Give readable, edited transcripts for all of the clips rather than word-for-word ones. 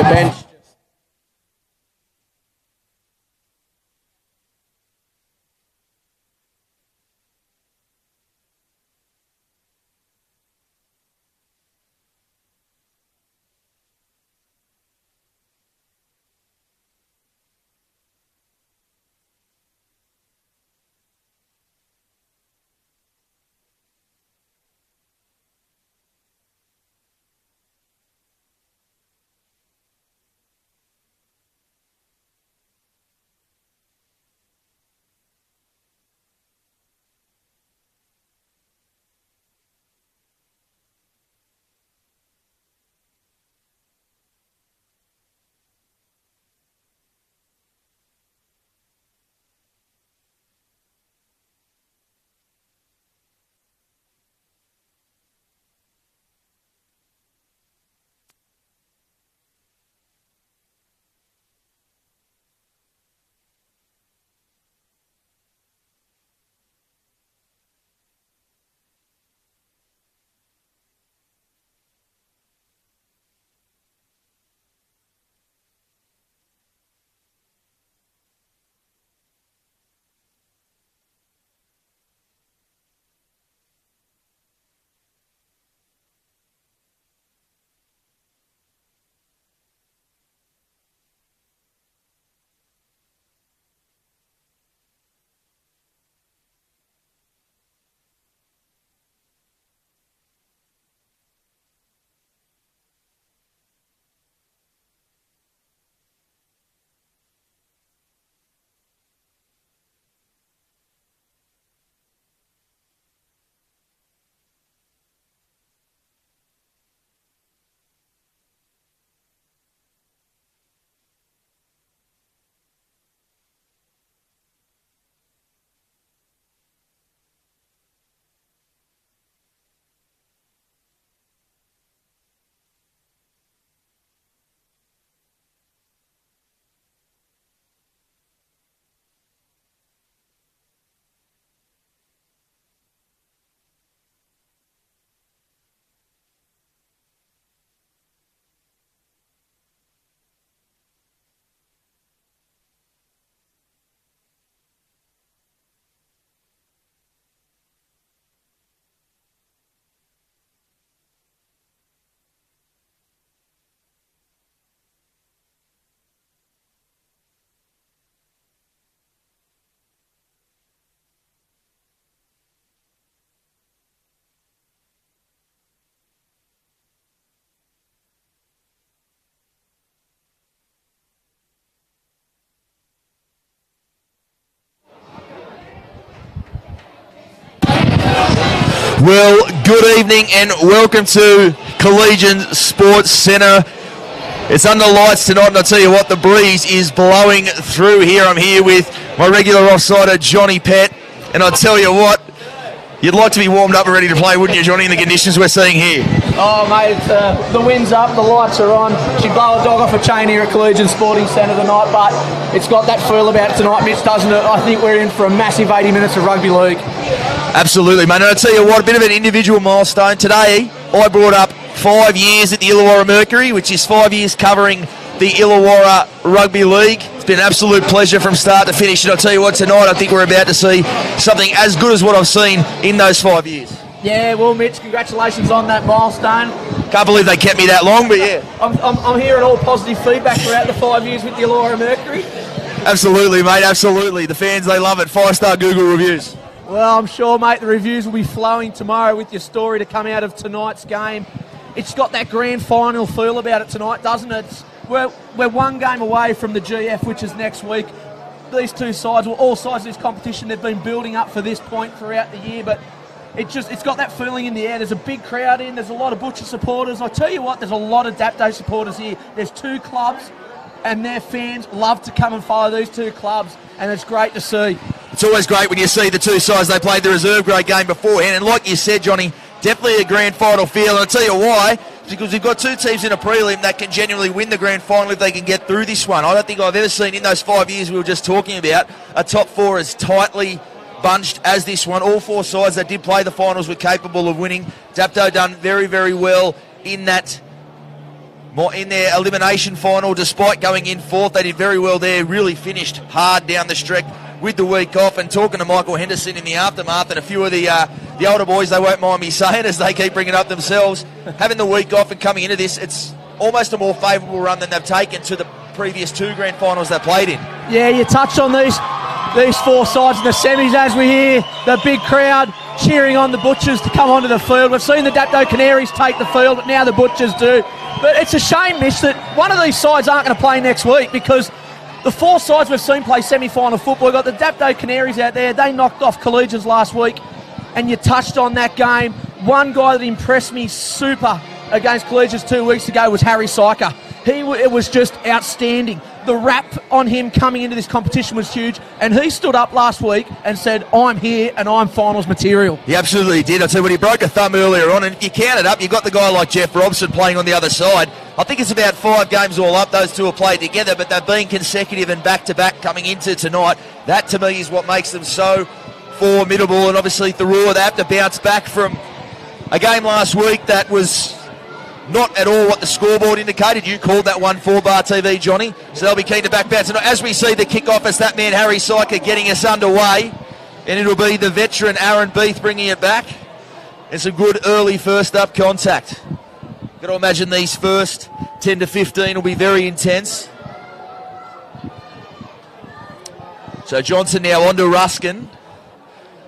Dapto bench. Well, good evening and welcome to Collegiate Sports Centre. It's under lights tonight, and I'll tell you what, the breeze is blowing through here. I'm here with my regular offsider, Johnny Pett, and I'll tell you what, you'd like to be warmed up and ready to play, wouldn't you, Johnny, in the conditions we're seeing here? Oh, mate, the wind's up, the lights are on. She'd blow a dog off a chain here at Collegiate Sporting Centre tonight, but it's got that feel about it tonight, Mitch, doesn't it? I think we're in for a massive 80 minutes of rugby league. Absolutely, mate. And I'll tell you what, a bit of an individual milestone. Today, I brought up 5 years at the Illawarra Mercury, which is 5 years covering the Illawarra Rugby League. It's been an absolute pleasure from start to finish. And I'll tell you what, tonight I think we're about to see something as good as what I've seen in those 5 years. Yeah, well, Mitch, congratulations on that milestone. Can't believe they kept me that long, but yeah. I'm hearing all positive feedback throughout the 5 years with the Illawarra Mercury. Absolutely, mate, absolutely. The fans, they love it. 5-star Google reviews. Well, I'm sure, mate, the reviews will be flowing tomorrow with your story to come out of tonight's game. It's got that grand final feel about it tonight, doesn't it? We're one game away from the GF, which is next week. These two sides, well, all sides of this competition, they've been building up for this point throughout the year, but it's got that feeling in the air. There's a big crowd in, there's a lot of Butcher supporters. I tell you what, there's a lot of Dapto supporters here. There's two clubs, and their fans love to come and follow these two clubs, and it's great to see. It's always great when you see the two sides. They played the reserve grade game beforehand, and like you said, Johnny, definitely a grand final feel. And I'll tell you why, because we've got two teams in a prelim that can genuinely win the grand final if they can get through this one. I don't think I've ever seen in those 5 years we were just talking about a top four as tightly bunched as this one. All four sides that did play the finals were capable of winning. Dapto done very, very well in that more in their elimination final. Despite going in fourth, they did very well there. Really finished hard down the stretch with the week off. And talking to Michael Henderson in the aftermath, and a few of the older boys, they won't mind me saying, as they keep bringing it up themselves, having the week off and coming into this, it's almost a more favourable run than they've taken to the previous 2 grand finals they played in. Yeah, you touched on these 4 sides in the semis as we hear the big crowd cheering on the Butchers to come onto the field. We've seen the Dapto Canaries take the field, but now the Butchers do. But it's a shame, Mitch, that one of these sides aren't going to play next week, because the 4 sides we've seen play semi-final football, we've got the Dapto Canaries out there. They knocked off Collegians last week, and you touched on that game. One guy that impressed me super against Collegians 2 weeks ago was Harry Syker. It was just outstanding. The rap on him coming into this competition was huge, and he stood up last week and said, I'm here and I'm finals material. He absolutely did. I tell you, when he broke a thumb earlier on, and if you count it up, you've got the guy like Jeff Robson playing on the other side. I think it's about 5 games all up. Those two have played together, but they've been consecutive and back-to-back coming into tonight. That, to me, is what makes them so formidable. And obviously, Thirroul, they have to bounce back from a game last week that was not at all what the scoreboard indicated. You called that one for Bar TV, Johnny. So they'll be keen to back bounce. And as we see the kick-off, it's that man, Harry Syker, getting us underway. And it'll be the veteran Aaron Beath bringing it back. And some good early first-up contact. Got to imagine these first 10 to 15 will be very intense. So Johnson now on to Ruskin.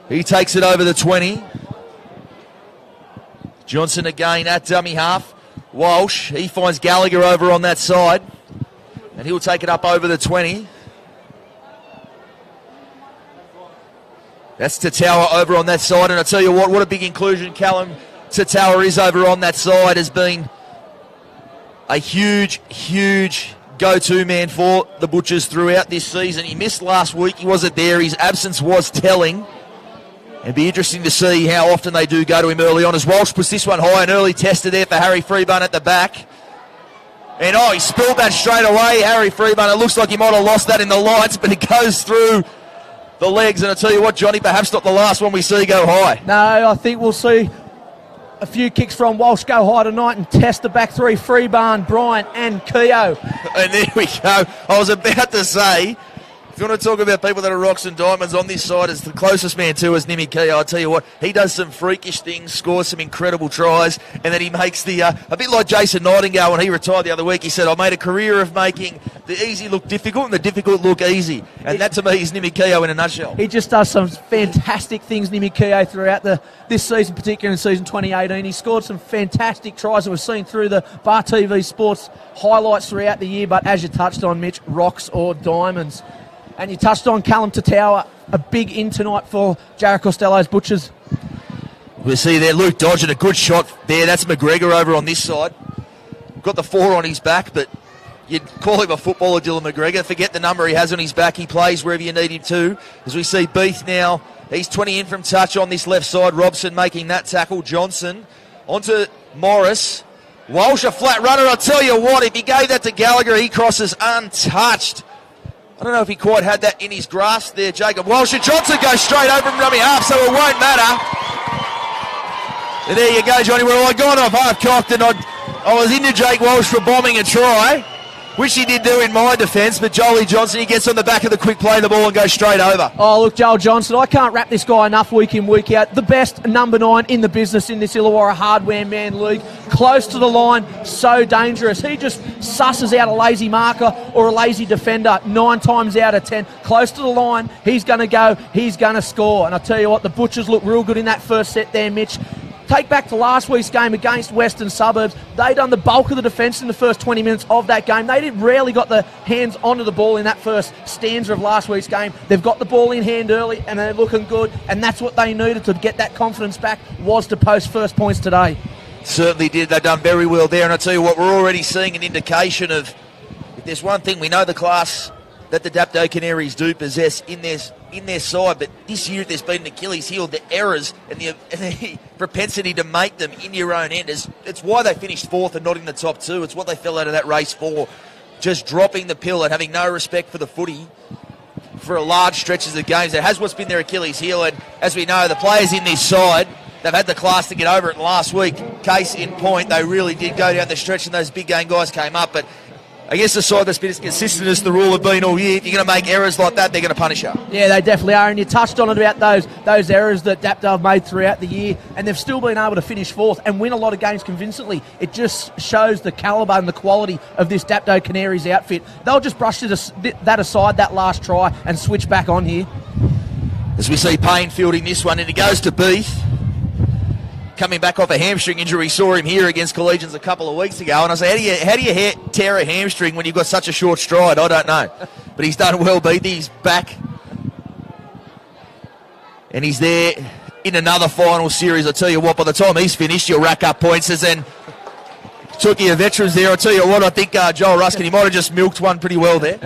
He takes it over the 20. Johnson again at dummy half. Walsh, he finds Gallagher over on that side, and he'll take it up over the 20. That's Tatawa over on that side, and I tell you what a big inclusion Callum Tatawa is over on that side. Has been a huge go-to man for the Butchers throughout this season. He missed last week, he wasn't there, his absence was telling. It'd be interesting to see how often they do go to him early on, as Walsh puts this one high, and early tester there for Harry Freeburn at the back. And he spilled that straight away, Harry Freeburn. It looks like he might have lost that in the lights, but it goes through the legs. And I tell you what, Johnny, perhaps not the last one we see go high. No, I think we'll see a few kicks from Walsh go high tonight and test the back 3, Freeburn, Bryant and Keogh. And there we go. I was about to say, if you want to talk about people that are rocks and diamonds on this side, it's the closest man to us, Nimi Keogh. I tell you what, he does some freakish things, scores some incredible tries, and then he makes the, a bit like Jason Nightingale when he retired the other week. He said, I made a career of making the easy look difficult and the difficult look easy. And that, to me, is Nimi Keogh in a nutshell. He just does some fantastic things, Nimi Keogh, throughout this season, particularly in season 2018. He scored some fantastic tries that we've seen through the Bar TV Sports highlights throughout the year, but as you touched on, Mitch, rocks or diamonds. And you touched on Callum Tatawa, a big in tonight for Jared Costello's Butchers. We see there Luke dodging a good shot there. That's McGregor over on this side. Got the 4 on his back, but you'd call him a footballer, Dylan McGregor. Forget the number he has on his back. He plays wherever you need him to. As we see Beath now, he's 20 in from touch on this left side. Robson making that tackle. Johnson onto Morris. Walsh, a flat runner. I'll tell you what, if he gave that to Gallagher, he crosses untouched. I don't know if he quite had that in his grasp there, Jacob Walsh. And Johnson goes straight over from dummy half, so it won't matter. And there you go, Johnny. Well, I got off half-cocked, and I was into Jake Walsh for bombing a try, which he did do in my defence, but Jolie Johnson, he gets on the back of the quick play the ball and goes straight over. Oh, look, Joel Johnson, I can't wrap this guy enough week in, week out. The best number 9 in the business in this Illawarra Hardware Man League. Close to the line, so dangerous. He just susses out a lazy marker or a lazy defender 9 times out of 10. Close to the line, he's going to go, he's going to score. And I tell you what, the Butchers look real good in that first set there, Mitch. Take back to last week's game against Western Suburbs. They done the bulk of the defence in the first 20 minutes of that game. They rarely got the hands onto the ball in that first stanza of last week's game. They've got the ball in hand early and they're looking good, and that's what they needed to get that confidence back, was to post first points today. Certainly did. They've done very well there, and I tell you what, we're already seeing an indication of, if there's one thing we know, the class that the Dapto Canaries do possess in their side, but this year there's been an Achilles heel, the errors and the propensity to make them in your own end. It's why they finished 4th and not in the top 2. It's what they fell out of that race for, just dropping the pill and having no respect for the footy for a large stretches of games. That has what's been their Achilles heel, and as we know, the players in this side they've had the class to get over it last week. Case in point, they really did go down the stretch and those big game guys came up. But I guess the side that's been as consistent as the rule have been all year, if you're going to make errors like that, they're going to punish you. Yeah, they definitely are. And you touched on it about those errors that Dapto have made throughout the year, and they've still been able to finish fourth and win a lot of games convincingly. It just shows the calibre and the quality of this Dapto Canaries outfit. They'll just brush that aside, that last try, and switch back on here. As we see Payne fielding this one, and he goes to Beath. Coming back off a hamstring injury, saw him here against Collegians a couple of weeks ago, and I say, how do you tear a hamstring when you've got such a short stride? I don't know, but he's done well, Beath. He's back, and he's there in another final series. I tell you what, by the time he's finished, you'll rack up points. As then took your veterans there. I tell you what, I think Joel Ruskin, he might have just milked one pretty well there.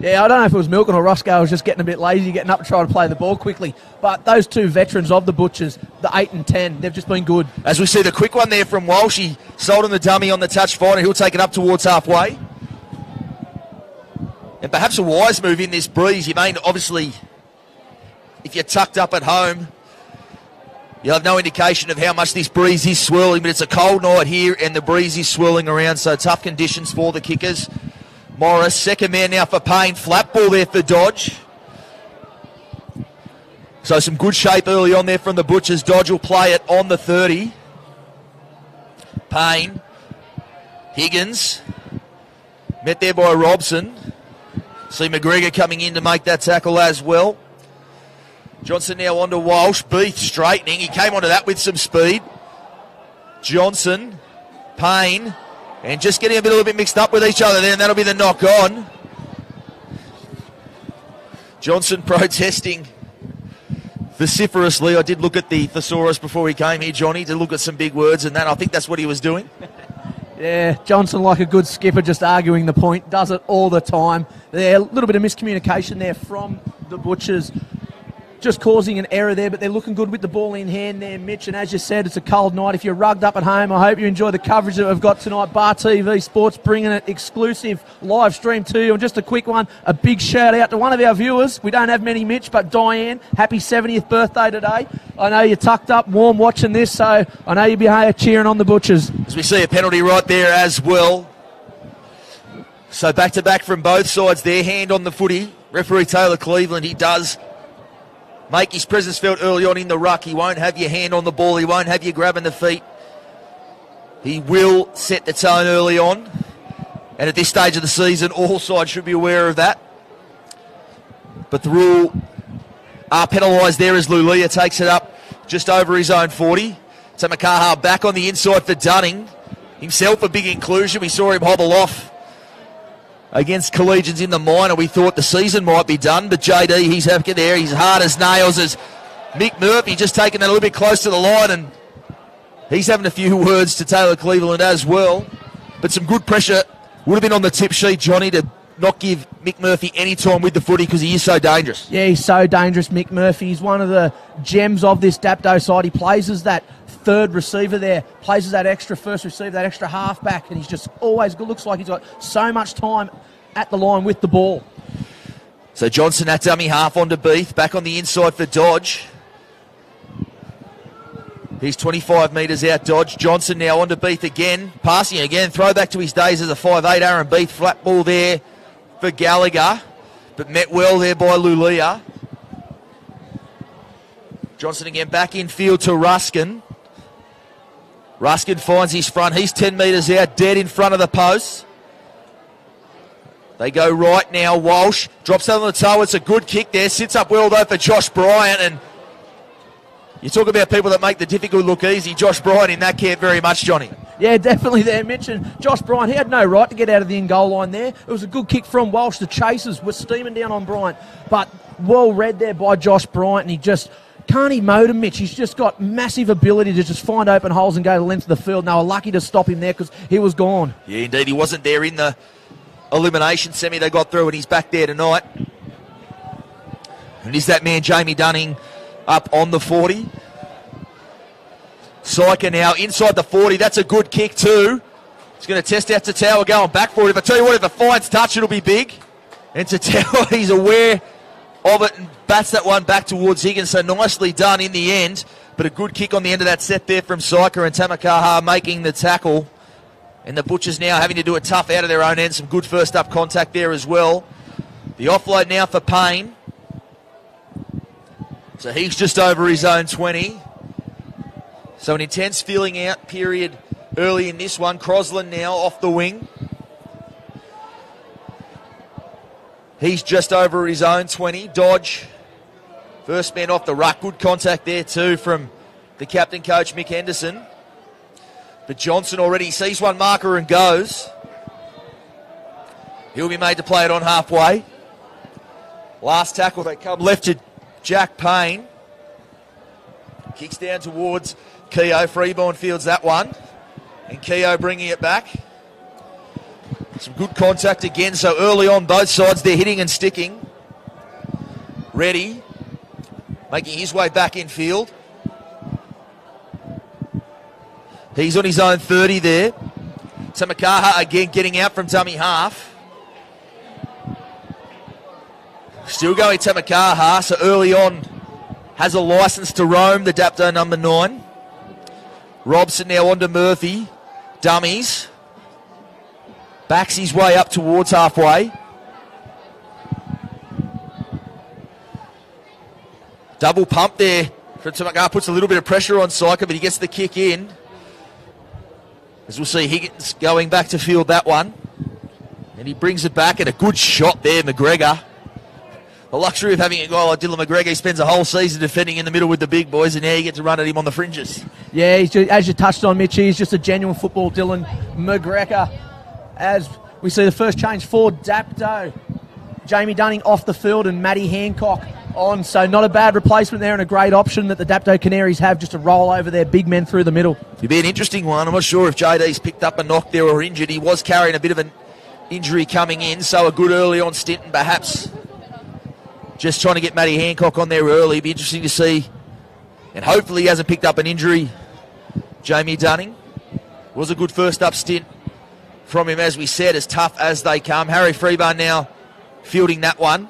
Yeah, I don't know if it was milking or Roscoe was just getting a bit lazy, getting up and trying to play the ball quickly. But those two veterans of the Butchers, the 8 and 10, they've just been good. As we see the quick one there from Walsh, he sold him the dummy on the touch final. He'll take it up towards halfway. And perhaps a wise move in this breeze. You may obviously, if you're tucked up at home, you'll have no indication of how much this breeze is swirling, but it's a cold night here and the breeze is swirling around, so tough conditions for the kickers. Morris, second man now for Payne. Flat ball there for Dodge. So some good shape early on there from the Butchers. Dodge will play it on the 30. Payne. Higgins. Met there by Robson. See McGregor coming in to make that tackle as well. Johnson now onto Walsh. Beath straightening. He came onto that with some speed. Johnson. Payne. And just getting a little bit mixed up with each other there, and that'll be the knock on. Johnson protesting vociferously. I did look at the thesaurus before he came here, Johnny, to look at some big words and that. I think that's what he was doing. Yeah, Johnson, like a good skipper, just arguing the point. Does it all the time. There, a little bit of miscommunication there from the Butchers. Just causing an error there, but they're looking good with the ball in hand there, Mitch. And as you said, it's a cold night. If you're rugged up at home, I hope you enjoy the coverage that we've got tonight. Bar TV Sports bringing it exclusive live stream to you. And just a quick one, a big shout out to one of our viewers. We don't have many, Mitch, but Diane, happy 70th birthday today. I know you're tucked up warm watching this, so I know you'll be here cheering on the Butchers. As we see a penalty right there as well. So back-to-back from both sides there, hand on the footy. Referee Taylor Cleveland, he does make his presence felt early on in the ruck. He won't have your hand on the ball. He won't have you grabbing the feet. He will set the tone early on. And at this stage of the season, all sides should be aware of that. But the rule are penalised there as Lulia takes it up just over his own 40. So Makaha back on the inside for Dunning. Himself a big inclusion. We saw him hobble off against Collegians in the minor. We thought the season might be done, but JD, he's having there. He's hard as nails as Mick Murphy just taking that a little bit close to the line, and he's having a few words to Taylor Cleveland as well. But some good pressure would have been on the tip sheet, Johnny, to not give Mick Murphy any time with the footy because he is so dangerous. Yeah, he's so dangerous, Mick Murphy. He's one of the gems of this Dapto side. He plays as that third receiver there, plays as that extra first receiver, that extra halfback, and he's just always looks like he's got so much time at the line with the ball. So Johnson at dummy half onto Beath, back on the inside for Dodge. He's 25 metres out, Dodge. Johnson now onto Beath again, passing again, throw back to his days as a 5'8", Aaron Beath, flat ball there for Gallagher, but met well there by Lulia. Johnson again back in field to Ruskin. Ruskin finds his front. He's 10 metres out, dead in front of the post. They go right now. Walsh drops down on the toe. It's a good kick there. Sits up well, though, for Josh Bryant. And you talk about people that make the difficult look easy. Josh Bryant in that camp very much, Johnny. Yeah, definitely there, Mitch. And Josh Bryant, he had no right to get out of the in-goal line there. It was a good kick from Walsh. The chasers were steaming down on Bryant. But well read there by Josh Bryant, and he just can't emote him, Mitch. He's just got massive ability to just find open holes and go to the length of the field. And they were lucky to stop him there because he was gone. Yeah, indeed. He wasn't there in the elimination semi they got through, and he's back there tonight. And is that man Jamie Dunning up on the 40? Syker now inside the 40. That's a good kick too. He's going to test out to Tower going back for it. If I tell you what, if it finds touch, it'll be big. And to Tower, he's aware of it and bats that one back towards Higgins. So nicely done in the end But a good kick on the end of that set there from Syker, and Tamakaha making the tackle. And the Butchers now having to do it tough out of their own end. Some good first up contact there as well. The offload now for Payne. So he's just over his own 20. So an intense feeling out period early in this one. Crosland now off the wing. He's just over his own 20. Dodge. First man off the ruck. Good contact there too from the captain coach, Mick Henderson. But Johnson already sees one marker and goes. He'll be made to play it on halfway. Last tackle, they come left to Jack Payne. Kicks down towards Keogh. Freeborn fields that one. And Keogh bringing it back. Some good contact again. So early on, both sides, they're hitting and sticking. Reddy making his way back in field. He's on his own 30 there. Tamakaha again getting out from dummy half. Still going Tamakaha, so early on has a licence to roam, the Dapto number 9. Robson now on to Murphy. Dummies. Backs his way up towards halfway. Double pump there from Tamakaha. Puts a little bit of pressure on Syker, but he gets the kick in. As we'll see, Higgins going back to field that one. And he brings it back, and a good shot there, McGregor. The luxury of having a guy like Dylan McGregor. He spends a whole season defending in the middle with the big boys, and now you get to run at him on the fringes. Yeah, as you touched on, Mitch, he's just a genuine football Dylan McGregor. As we see the first change for Dapto. Jamie Dunning off the field and Matty Hancock on. So not a bad replacement there and a great option that the Dapto Canaries have just to roll over their big men through the middle. It'll be an interesting one. I'm not sure if JD's picked up a knock there or injured. He was carrying a bit of an injury coming in, so a good early on stint and perhaps just trying to get Matty Hancock on there early. Be interesting to see. And hopefully he hasn't picked up an injury. Jamie Dunning. Was a good first up stint from him, as we said, as tough as they come. Harry Freeburn now fielding that one.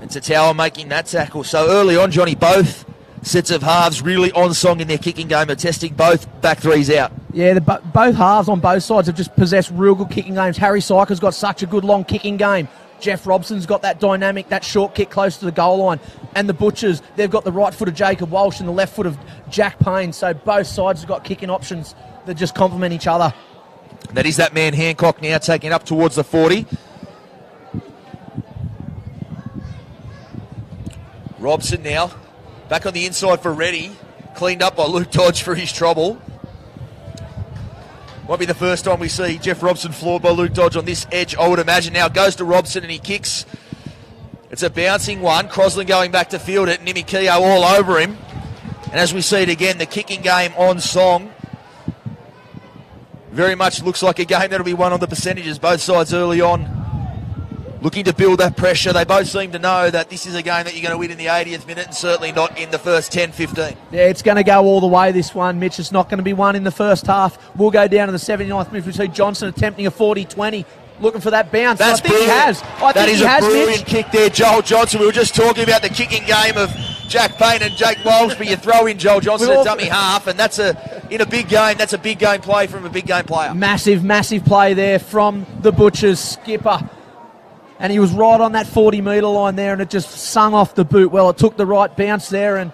And Tower making that tackle. So early on, Johnny, both sets of halves really on song in their kicking game, are testing both back threes out. Yeah, both halves on both sides have just possessed real good kicking games. Harry Syker's got such a good long kicking game. Jeff Robson's got that dynamic, that short kick close to the goal line. And the Butchers, they've got the right foot of Jacob Walsh and the left foot of Jack Payne. So both sides have got kicking options that just complement each other. That is that man Hancock now taking it up towards the 40. Robson now back on the inside for Reddy. Cleaned up by Luke Dodge for his trouble. Might be the first time we see Jeff Robson floored by Luke Dodge on this edge, I would imagine. Now goes to Robson and he kicks. It's a bouncing one. Crosland going back to field it. Nimi Keogh all over him. And as we see it again, the kicking game on song. Very much looks like a game that'll be won on the percentages. Both sides early on looking to build that pressure. They both seem to know that this is a game that you're going to win in the 80th minute and certainly not in the first 10, 15. Yeah, it's going to go all the way, this one, Mitch. It's not going to be won in the first half. We'll go down to the 79th minute. We see Johnson attempting a 40-20, looking for that bounce. That's brilliant. That is a brilliant kick there, Joel Johnson. We were just talking about the kicking game of Jack Payne and Jake Walsh, but you throw in Joel Johnson at dummy half, and that's in a big game. That's a big game play from a big game player. Massive, massive play there from the Butchers skipper. And he was right on that 40-metre line there, and it just sung off the boot. Well, it took the right bounce there, and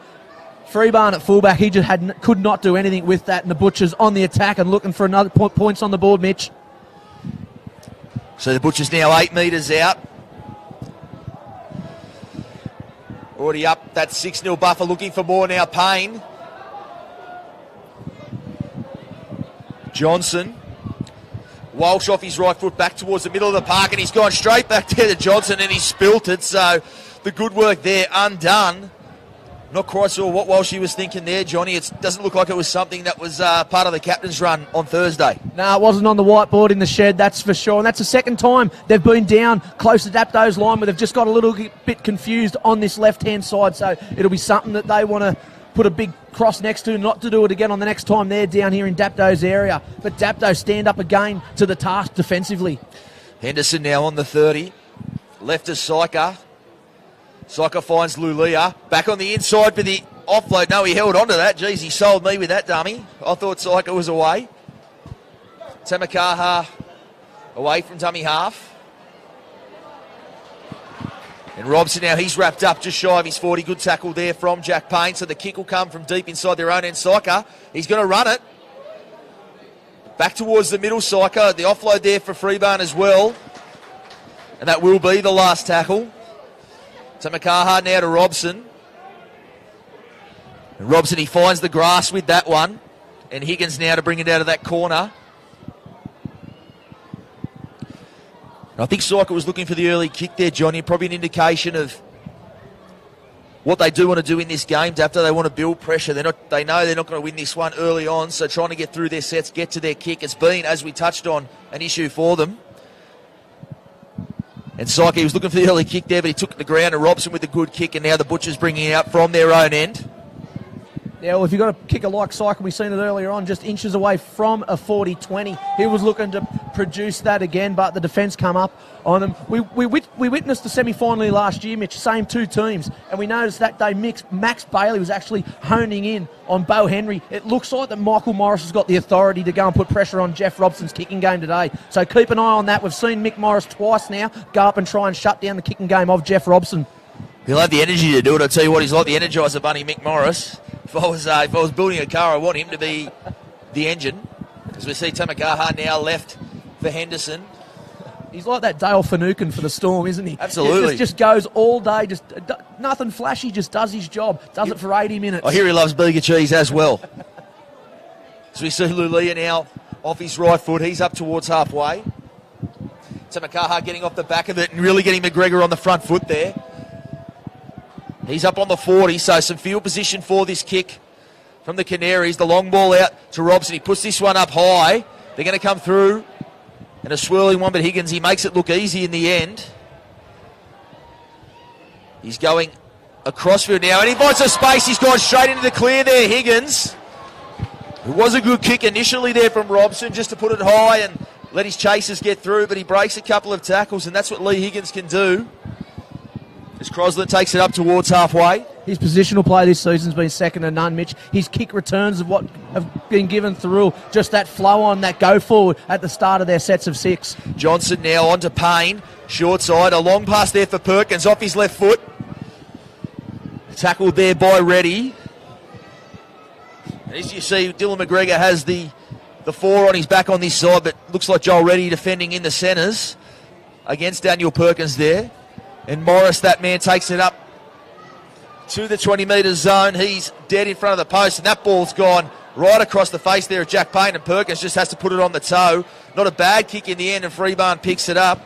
Freeburn at fullback, he just could not do anything with that, and the Butchers on the attack and looking for another points on the board, Mitch. So the Butchers now 8 metres out. Already up that 6-0 buffer, looking for more now. Payne. Johnson. Walsh off his right foot back towards the middle of the park, and he's gone straight back there to Johnson, and he spilt it. So the good work there undone. Not quite sure what Walsh was thinking there, Johnny. It doesn't look like it was something that was part of the captain's run on Thursday. No, it wasn't on the whiteboard in the shed, that's for sure. And that's the second time they've been down close to Dapto's line, where they've just got a little bit confused on this left-hand side. So it'll be something that they want to put a big cross next to, not to do it again on the next time they're down here in Dapto's area. But Dapto stand up again to the task defensively. Henderson now on the 30. Left to Syker. Syker finds Lulia. Back on the inside for the offload. No, he held on to that. Jeez, he sold me with that dummy. I thought Syker was away. Tamakaha away from dummy half. And Robson now, he's wrapped up just shy of his 40. Good tackle there from Jack Payne. So the kick will come from deep inside their own end. Syker, he's going to run it. Back towards the middle, Syker. The offload there for Freeburn as well. And that will be the last tackle. Tamakaha now to Robson. And Robson, he finds the grass with that one. And Higgins now to bring it out of that corner. I think Syker was looking for the early kick there, Johnny. Probably an indication of what they do want to do in this game. Dapto, they want to build pressure. They know they're not going to win this one early on, so trying to get through their sets, get to their kick. It's been, as we touched on, an issue for them. And Syker, he was looking for the early kick there, but he took the ground, and Robson with a good kick, and now the Butchers bringing it out from their own end. Yeah, well, if you've got a kicker like Syker, we've seen it earlier on, just inches away from a 40-20. He was looking to produce that again, but the defence come up on him. We witnessed the semi-final last year, Mitch, same two teams, and we noticed that day Max Bailey was actually honing in on Bo Henry. It looks like that Michael Morris has got the authority to go and put pressure on Jeff Robson's kicking game today. So keep an eye on that. We've seen Mick Morris twice now go up and try and shut down the kicking game of Jeff Robson. He'll have the energy to do it. I'll tell you what, he's like the Energizer Bunny, Mick Morris. If I was building a car, I want him to be the engine. As we see Tamakaha now left for Henderson. He's like that Dale Finucane for the Storm, isn't he? Absolutely. He just goes all day, just nothing flashy, just does his job. Does it for 80 minutes. I hear he loves Bega cheese as well. So we see Lulia now off his right foot. He's up towards halfway. Tamakaha getting off the back of it and really getting McGregor on the front foot there. He's up on the 40, so some field position for this kick from the Canaries. The long ball out to Robson. He puts this one up high. They're going to come through. And a swirling one, but Higgins, he makes it look easy in the end. He's going across field now, and he finds a space. He's gone straight into the clear there, Higgins. It was a good kick initially there from Robson, just to put it high and let his chasers get through, but he breaks a couple of tackles, and that's what Lee Higgins can do. As Crosland takes it up towards halfway. His positional play this season's been second to none, Mitch. His kick returns of what have been given Thirroul, just that flow on, that go forward at the start of their sets of six. Johnson now on to Payne. Short side, a long pass there for Perkins off his left foot. Tackled there by Reddy. And as you see, Dylan McGregor has the 4 on his back on this side, but looks like Joel Reddy defending in the centres against Daniel Perkins there. And Morris, that man, takes it up to the 20-metre zone. He's dead in front of the post, and that ball's gone right across the face there of Jack Payne, and Perkins just has to put it on the toe. Not a bad kick in the end, and Freeburn picks it up.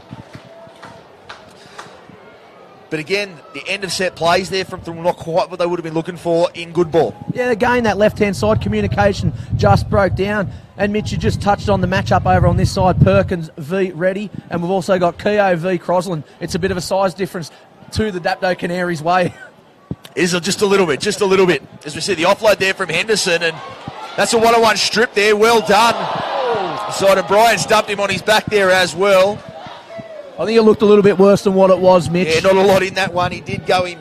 But again, the end of set plays there from Thirroul, not quite what they would have been looking for in good ball. Yeah, again, that left-hand side communication just broke down. And Mitch, you just touched on the matchup over on this side, Perkins v Reddy, and we've also got Keogh v Crosland. It's a bit of a size difference to the Dapto Canaries way. It is just a little bit. As we see the offload there from Henderson, and that's a one-on-one strip there. Well done. Side of Brian stumped him on his back there as well. I think it looked a little bit worse than what it was, Mitch. Yeah, not a lot in that one. He did go him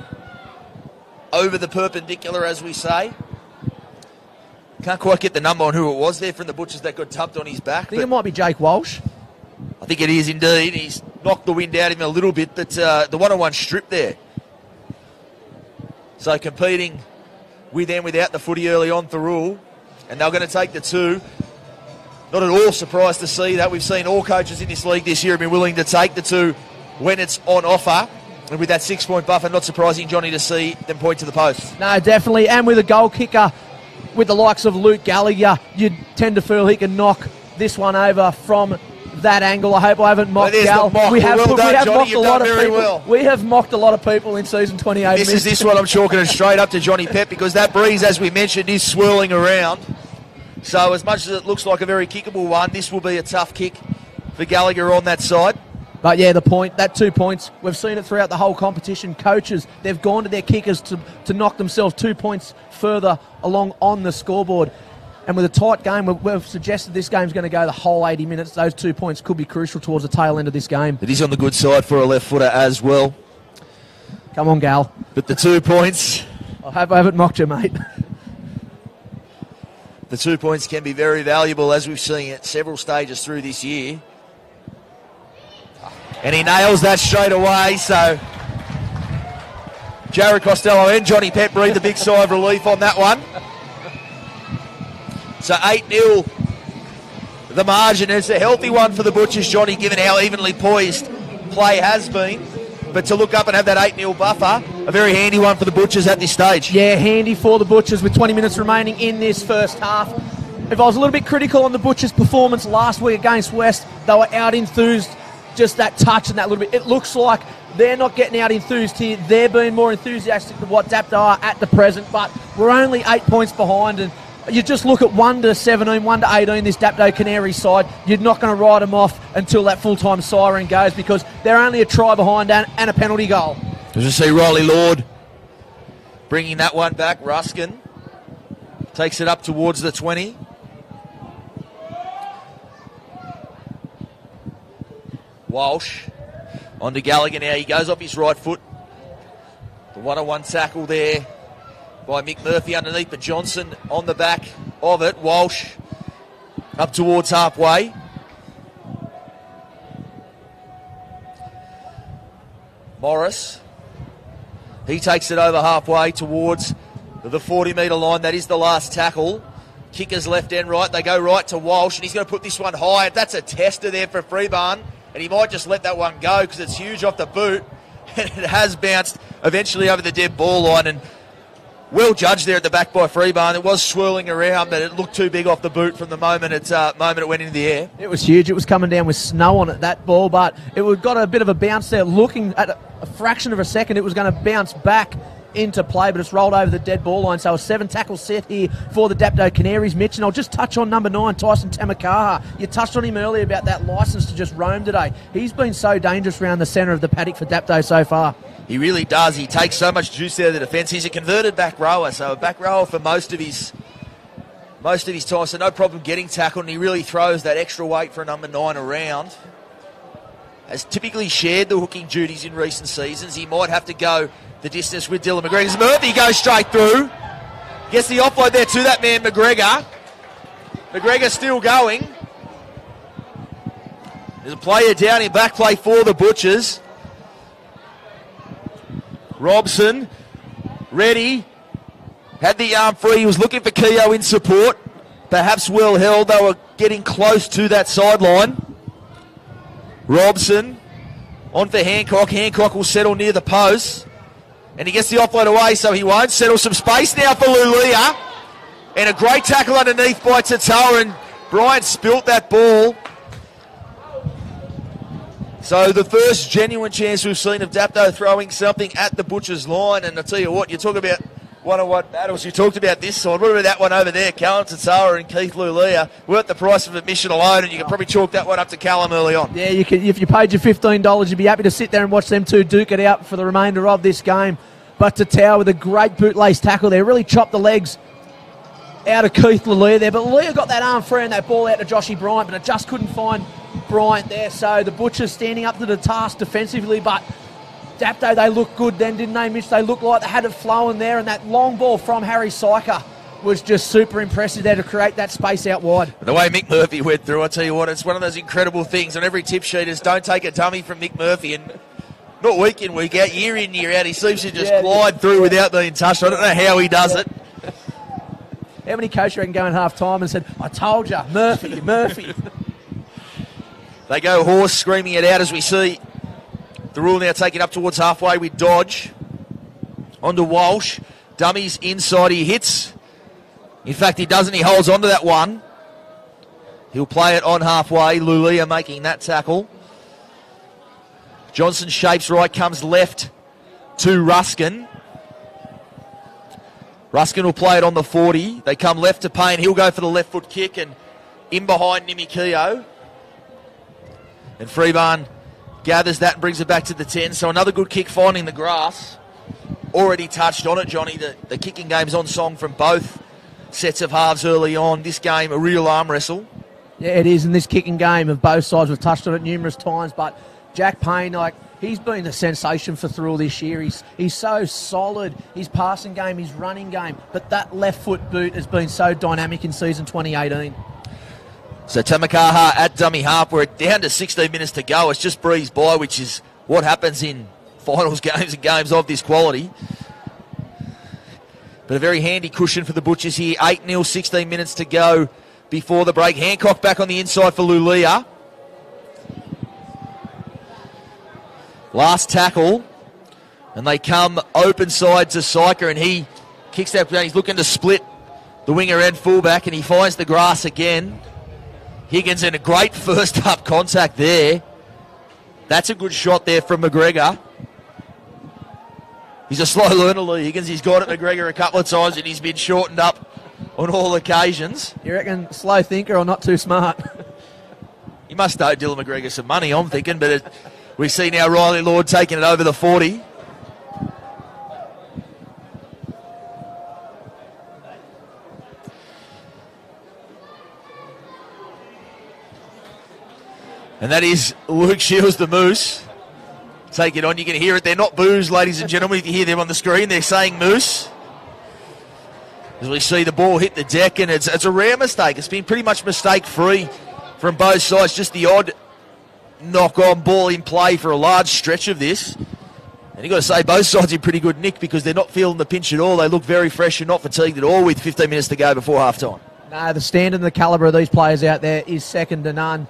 over the perpendicular, as we say. Can't quite get the number on who it was there from the Butchers that got tubbed on his back. I think it might be Jake Walsh. I think it is indeed. He's knocked the wind out of him a little bit, but the one-on-one strip there. So competing with and without the footy early on, Thirroul, and they're going to take the 2. Not at all surprised to see that. We've seen all coaches in this league this year have been willing to take the 2 when it's on offer. And with that 6-point buffer, not surprising, Johnny, to see them point to the post. No, definitely. And with a goal kicker, with the likes of Luke Gallagher, you'd tend to feel he can knock this one over from that angle. I hope I haven't mocked Gal. We have mocked a lot of people. We have mocked a lot of people in season 28. This is this one I'm chalking it straight up to Johnny Pep, because that breeze, as we mentioned, is swirling around. So as much as it looks like a very kickable one, this will be a tough kick for Gallagher on that side. But yeah, that 2 points, we've seen it throughout the whole competition. Coaches, they've gone to their kickers to knock themselves 2 points further along on the scoreboard. And with a tight game, we've suggested this game's going to go the whole 80 minutes. Those 2 points could be crucial towards the tail end of this game. It is on the good side for a left footer as well. Come on, Gal. But the 2 points I haven't mocked you, mate. The 2 points can be very valuable, as we've seen at several stages through this year. And he nails that straight away, so Jared Costello and Johnny Pett breathed a big sigh of relief on that one. So 8-0 the margin. It's a healthy one for the Butchers, Johnny, given how evenly poised play has been. But to look up and have that 8-0 buffer, a very handy one for the Butchers at this stage. Yeah, handy for the Butchers with 20 minutes remaining in this first half. If I was a little bit critical on the Butchers' performance last week against West, they were out-enthused, just that touch and that little bit. It looks like they're not getting out-enthused here. They're being more enthusiastic than what Dapto are at the present, but we're only 8 points behind, and you just look at 1-17, 1-18, this Dapto Canaries side, you're not going to ride them off until that full-time siren goes, because they're only a try behind and a penalty goal. As we see Riley Lord bringing that one back. Ruskin takes it up towards the 20. Walsh on to Gallagher now. He goes off his right foot. The one-on-one tackle there by Mick Murphy underneath, but Johnson on the back of it. Walsh up towards halfway. Morris, he takes it over halfway towards the 40-metre line. That is the last tackle. Kickers left and right. They go right to Walsh, and he's going to put this one high. That's a tester there for Freebarn, and he might just let that one go because it's huge off the boot, and it has bounced eventually over the dead ball line, and well judged there at the back by Freebarn. It was swirling around, but it looked too big off the boot from the moment it went into the air. It was huge. It was coming down with snow on it, that ball, but it got a bit of a bounce there. Looking at a fraction of a second, it was going to bounce back into play, but it's rolled over the dead ball line. So a 7-tackle set here for the Dapto Canaries, Mitch. And I'll just touch on number 9, Tyson Tamakaha. You touched on him earlier about that licence to just roam today. He's been so dangerous around the centre of the paddock for Dapto so far. He really does. He takes so much juice out of the defence. He's a converted back rower, so a back rower for most of his time, so no problem getting tackled, and he really throws that extra weight for a number 9 around. Has typically shared the hooking duties in recent seasons. He might have to go the distance with Dylan McGregor. Murphy goes straight through. Gets the offload there to that man, McGregor. McGregor still going. There's a player down in back play for the Butchers. Robson, ready, had the arm free. He was looking for Keogh in support. Perhaps well held. They were getting close to that sideline. Robson on for Hancock. Hancock will settle near the post. And he gets the offload away, so he won't. Settle some space now for Lulia. And a great tackle underneath by Thirroul, and Bryant spilt that ball. So the first genuine chance we've seen of Dapto throwing something at the Butchers line. And I'll tell you what, you talk about one-on-one battles. You talked about this side. What about that one over there? Callum Thirroul and Keith Lulia worth the price of admission alone, and you can probably chalk that one up to Callum early on. Yeah, you could, if you paid your $15, you'd be happy to sit there and watch them two duke it out for the remainder of this game. But Thirroul with a great bootlace tackle there, really chopped the legs out of Keith Lulia there. But Lulia got that arm free and that ball out to Joshy Bryant, but it just couldn't find Bryant there. So the Butchers standing up to the task defensively, but Dapto, they looked good then, didn't they, Mitch? They looked like they had it flowing there, and that long ball from Harry Syker was just super impressive there to create that space out wide. The way Mick Murphy went through, I tell you what, it's one of those incredible things on every tip sheet is don't take a dummy from Mick Murphy, and not week in, week out, year in, year out, he seems to just glide through without being touched. I don't know how he does it. How many coaches reckon go in half time and said, I told you, Murphy, Murphy. They go horse, screaming it out as we see Thirroul now taking up towards halfway with Dodge. On to Walsh. Dummies inside, he hits. In fact, he doesn't, he holds on to that one. He'll play it on halfway. Lulia making that tackle. Johnson shapes right, comes left to Ruskin. Ruskin will play it on the 40. They come left to Payne. He'll go for the left foot kick, and in behind Nimi Keogh. And Freebarn gathers that and brings it back to the 10. So another good kick finding the grass. Already touched on it, Johnny. The kicking game's on song from both sets of halves early on. This game, a real arm wrestle. Yeah, it is in this kicking game of both sides. We've touched on it numerous times, but Jack Payne, like, he's been a sensation for Thirroul this year. He's so solid. His passing game, his running game. But that left foot boot has been so dynamic in season 2018. So Tamakaha at dummy half. We're down to 16 minutes to go. It's just breezed by, which is what happens in finals games and games of this quality. But a very handy cushion for the Butchers here. 8-0, 16 minutes to go before the break. Hancock back on the inside for Lulia. Last tackle. And they come open side to Syker, and he kicks that down. He's looking to split the winger and fullback, and he finds the grass again. Higgins in a great first up contact there. That's a good shot there from McGregor. He's a slow learner, Lee Higgins. He's got at McGregor a couple of times, and he's been shortened up on all occasions. You reckon slow thinker or not too smart? He must owe Dylan McGregor some money, I'm thinking, but we see now Riley Lord taking it over the 40. And that is Luke Shields, the Moose. Take it on. You can hear it. They're not boos, ladies and gentlemen. You can hear them on the screen. They're saying Moose. As we see the ball hit the deck, and it's a rare mistake. It's been pretty much mistake-free from both sides. Just the odd knock-on ball in play for a large stretch of this. And you've got to say both sides in pretty good nick because they're not feeling the pinch at all. They look very fresh and not fatigued at all with 15 minutes to go before half-time. No, the standard and the calibre of these players out there is second to none.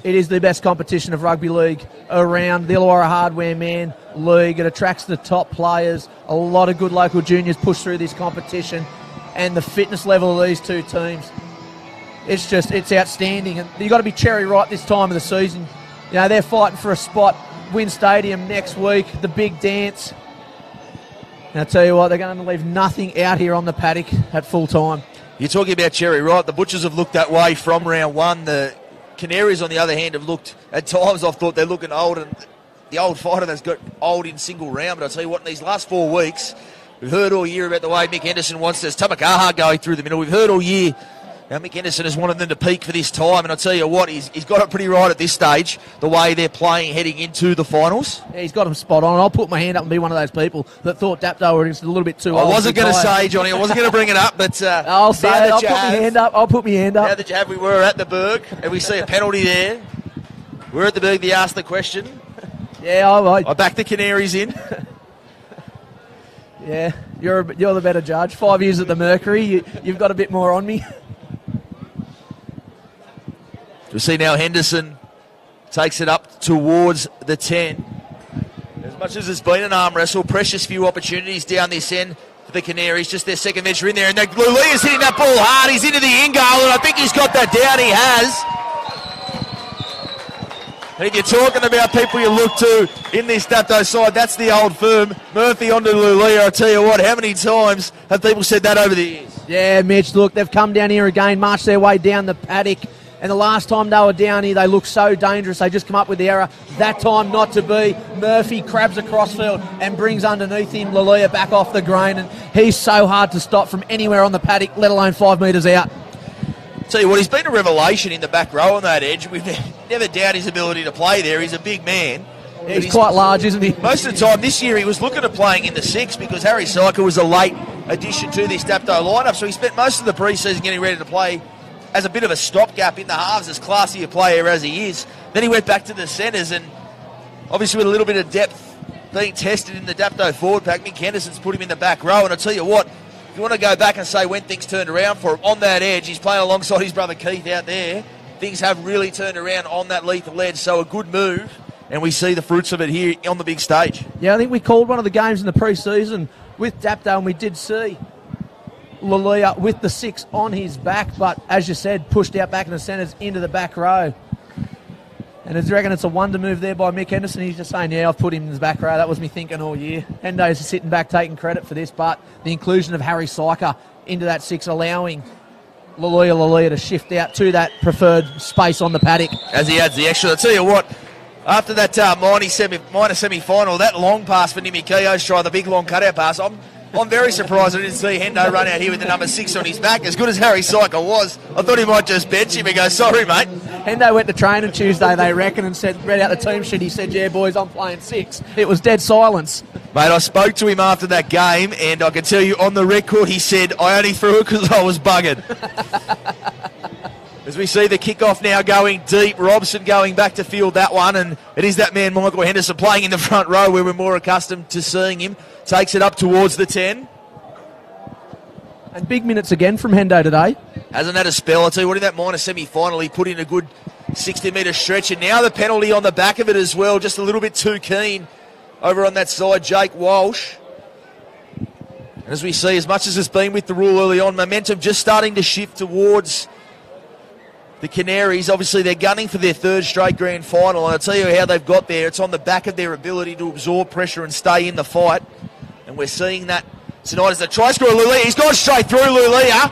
It is the best competition of rugby league around. The Illawarra Hardware Man League. It attracts the top players. A lot of good local juniors push through this competition. And the fitness level of these two teams, it's outstanding. And you've got to be cherry ripe this time of the season. You know, they're fighting for a spot. Win Stadium next week. The big dance. And I tell you what, they're going to leave nothing out here on the paddock at full time. You're talking about cherry ripe. The Butchers have looked that way from round one. The Canaries, on the other hand, have looked, at times I've thought they're looking old, and the old fighter that's got old in single round. But I'll tell you what, in these last 4 weeks, we've heard all year about the way Mick Henderson wants this. Tamakaha going through the middle. We've heard all year how Mick Henderson has wanted them to peak for this time, and I'll tell you what, he's got it pretty right at this stage, the way they're playing heading into the finals. Yeah, he's got them spot on. I'll put my hand up and be one of those people that thought Dapto were just a little bit too old. I wasn't going to say, Johnny, I wasn't going to bring it up, but I'll say it. I'll put my hand up. I'll put my hand up. Now that you have, we were at the Berg, and we see a penalty there. We're at the Berg, they asked the question. Yeah, I backed the Canaries in. Yeah, you're the better judge. 5 years at the Mercury, you've got a bit more on me. We'll see now Henderson takes it up towards the 10. As much as it's been an arm wrestle, precious few opportunities down this end for the Canaries. Just their second venture in there. And Lulia's hitting that ball hard. He's into the in goal, and I think he's got that down. He has. And if you're talking about people you look to in this Dapto side, that's the old firm. Murphy onto Lulia. I tell you what, how many times have people said that over the years? Yeah, Mitch, look, they've come down here again, marched their way down the paddock. And the last time they were down here, they looked so dangerous. They just come up with the error. That time not to be. Murphy crabs a crossfield and brings underneath him Lulia back off the grain. And he's so hard to stop from anywhere on the paddock, let alone 5 metres out. Tell you what, he's been a revelation in the back row on that edge. We've never doubted his ability to play there. He's a big man. Yeah, he's quite large, isn't he? Most of the time this year he was looking at playing in the 6 because Harry Syker was a late addition to this Dapto lineup. So he spent most of the pre-season getting ready to play as a bit of a stopgap in the halves, as classy a player as he is. Then he went back to the centres, and obviously with a little bit of depth being tested in the Dapto forward pack, Mick Henderson's put him in the back row. And I'll tell you what, if you want to go back and say when things turned around for him on that edge, he's playing alongside his brother Keith out there. Things have really turned around on that lethal edge, so a good move, and we see the fruits of it here on the big stage. Yeah, I think we called one of the games in the pre-season with Dapto, and we did see Lulia with the 6 on his back, but as you said, pushed out back in the centres into the back row. And I reckon it's a wonder move there by Mick Henderson. He's just saying, yeah, I've put him in the back row. That was me thinking all year. Hendo's sitting back taking credit for this, but the inclusion of Harry Syker into that 6, allowing Lulia to shift out to that preferred space on the paddock. As he adds the extra. I'll tell you what, after that minor semi-final, that long pass for Nimi Keogh's try, the big long cutout pass, I'm very surprised I didn't see Hendo run out here with the number 6 on his back. As good as Harry Syker was, I thought he might just bench him and go, sorry, mate. Hendo went to training Tuesday, they reckon, and read out the team sheet. He said, yeah, boys, I'm playing 6. It was dead silence. Mate, I spoke to him after that game, and I can tell you on the record, he said, I only threw it because I was buggered. As we see the kickoff now going deep, Robson going back to field that one, and it is that man, Michael Henderson, playing in the front row where we're more accustomed to seeing him. Takes it up towards the 10. And big minutes again from Hendo today. Hasn't had a spell. I'll tell you what, in that minor semi-final, he put in a good 60-metre stretch, and now the penalty on the back of it as well, just a little bit too keen over on that side, Jake Walsh. And as we see, as much as it's been with the rule early on, momentum just starting to shift towards the Canaries. Obviously, they're gunning for their 3rd straight grand final, and I'll tell you how they've got there. It's on the back of their ability to absorb pressure and stay in the fight, and we're seeing that tonight as the try scorer, Lulia. He's gone straight through Lulia,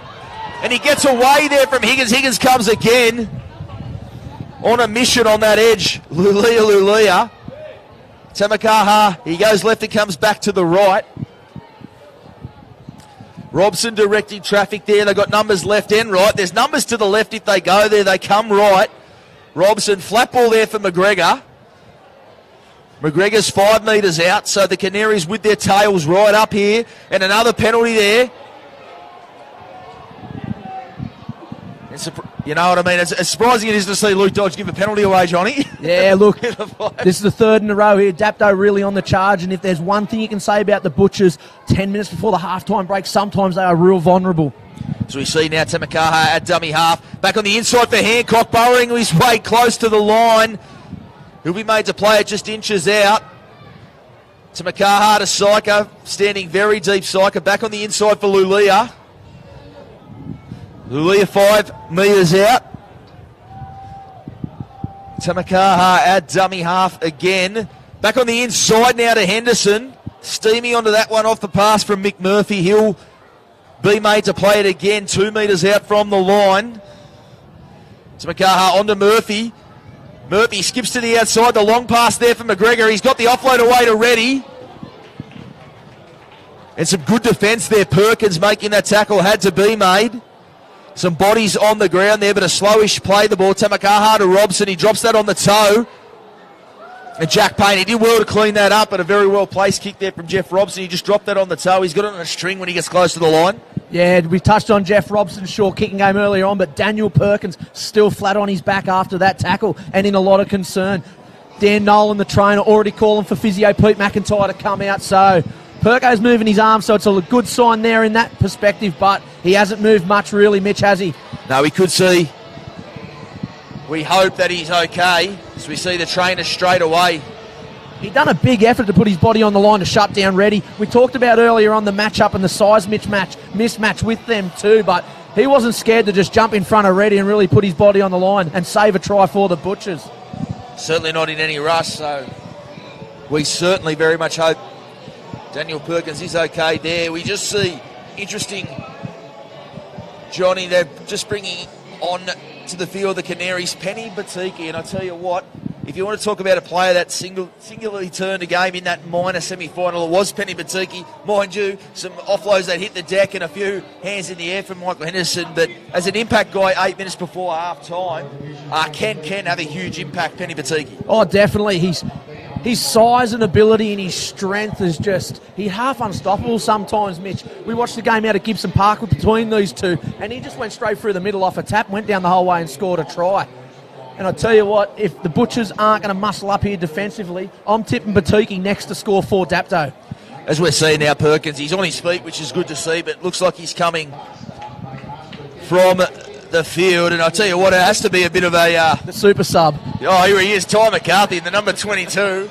and he gets away there from Higgins. Higgins comes again on a mission on that edge. Lulia. Tamakaha, he goes left and comes back to the right. Robson directing traffic there. They've got numbers left and right. There's numbers to the left if they go there. They come right. Robson, flat ball there for McGregor. McGregor's 5 metres out, so the Canaries with their tails right up here. And another penalty there. You know what I mean? It's surprising it is to see Luke Dodge give a penalty away, Johnny. Yeah, look, this is the 3rd in a row here. Dapto really on the charge, and if there's one thing you can say about the Butchers, 10 minutes before the halftime break, sometimes they are real vulnerable. So we see now Tamakaha at dummy half. Back on the inside for Hancock, burrowing his way close to the line. He'll be made to play it just inches out. Tamakaha to Syker, standing very deep. Syker back on the inside for Lulia. Lulia 5 metres out. Tamakaha at dummy half again. Back on the inside now to Henderson. Steamy onto that one off the pass from Mick Murphy. He'll be made to play it again, 2 metres out from the line. Tamakaha onto Murphy. Murphy skips to the outside. The long pass there for McGregor. He's got the offload away to Reddy. And some good defence there. Perkins making that tackle had to be made. Some bodies on the ground there, but a slowish play the ball. Tamakaha to Robson. He drops that on the toe. And Jack Payne, he did well to clean that up, but a very well-placed kick there from Jeff Robson. He just dropped that on the toe. He's got it on a string when he gets close to the line. Yeah, we touched on Jeff Robson's short kicking game earlier on, but Daniel Perkins still flat on his back after that tackle and in a lot of concern. Dan Nolan, the trainer, already calling for physio Pete McIntyre to come out, so Perko's moving his arm, so it's a good sign there in that perspective, but he hasn't moved much really, Mitch, has he? No, we could see. We hope that he's okay, as we see the trainer straight away. He done a big effort to put his body on the line to shut down Reddy. We talked about earlier on the matchup and the size mismatch with them too, but he wasn't scared to just jump in front of Reddy and really put his body on the line and save a try for the Butchers. Certainly not in any rush, so we certainly very much hope Daniel Perkins is okay there. We just see, interesting, Johnny, they're just bringing on to the field the Canaries, Penny Batiki, and I tell you what, if you want to talk about a player that singularly turned a game in that minor semi-final, it was Penny Batiki. Mind you, some offloads that hit the deck and a few hands in the air from Michael Henderson, but as an impact guy 8 minutes before half-time, can have a huge impact, Penny Batiki. Oh, definitely. His size and ability and his strength is just, he's half unstoppable sometimes, Mitch. We watched the game out at Gibson Park between these two, and he just went straight through the middle off a tap, went down the whole way and scored a try. And I tell you what, if the Butchers aren't going to muscle up here defensively, I'm tipping Batiki next to score for Dapto. As we're seeing now, Perkins, he's on his feet, which is good to see, but looks like he's coming from the field, and I tell you what, it has to be a bit of a... the super sub. Oh, here he is, Ty McCarthy, the number 22.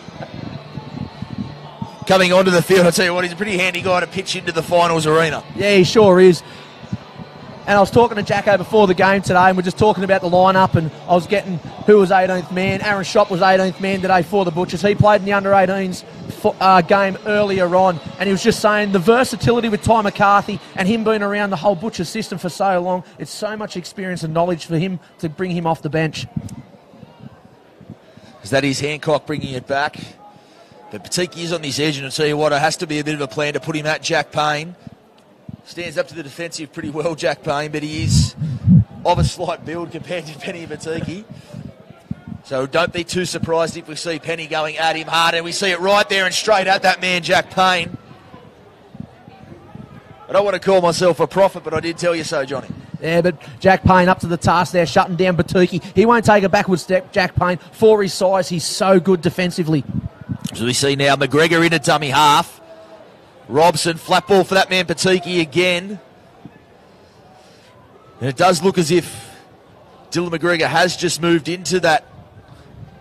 Coming onto the field, I tell you what, he's a pretty handy guy to pitch into the finals arena. Yeah, he sure is. And I was talking to Jacko before the game today, and we're just talking about the lineup, and I was getting who was 18th man. Aaron Schopp was 18th man today for the Butchers. He played in the under-18s game earlier on, and he was just saying the versatility with Ty McCarthy and him being around the whole Butchers system for so long, it's so much experience and knowledge for him to bring him off the bench. Is that his Hancock bringing it back? But Batiki is on this edge, and I'll tell you what, it has to be a bit of a plan to put him at Jack Payne. Stands up to the defensive pretty well, Jack Payne, but he is of a slight build compared to Penny Batiki. So don't be too surprised if we see Penny going at him hard, and we see it right there and straight at that man, Jack Payne. I don't want to call myself a prophet, but I did tell you so, Johnny. Yeah, but Jack Payne up to the task there, shutting down Batiki. He won't take a backward step, Jack Payne. For his size, he's so good defensively. So we see now McGregor in a dummy half. Robson, flat ball for that man Batiki again. And it does look as if Dylan McGregor has just moved into that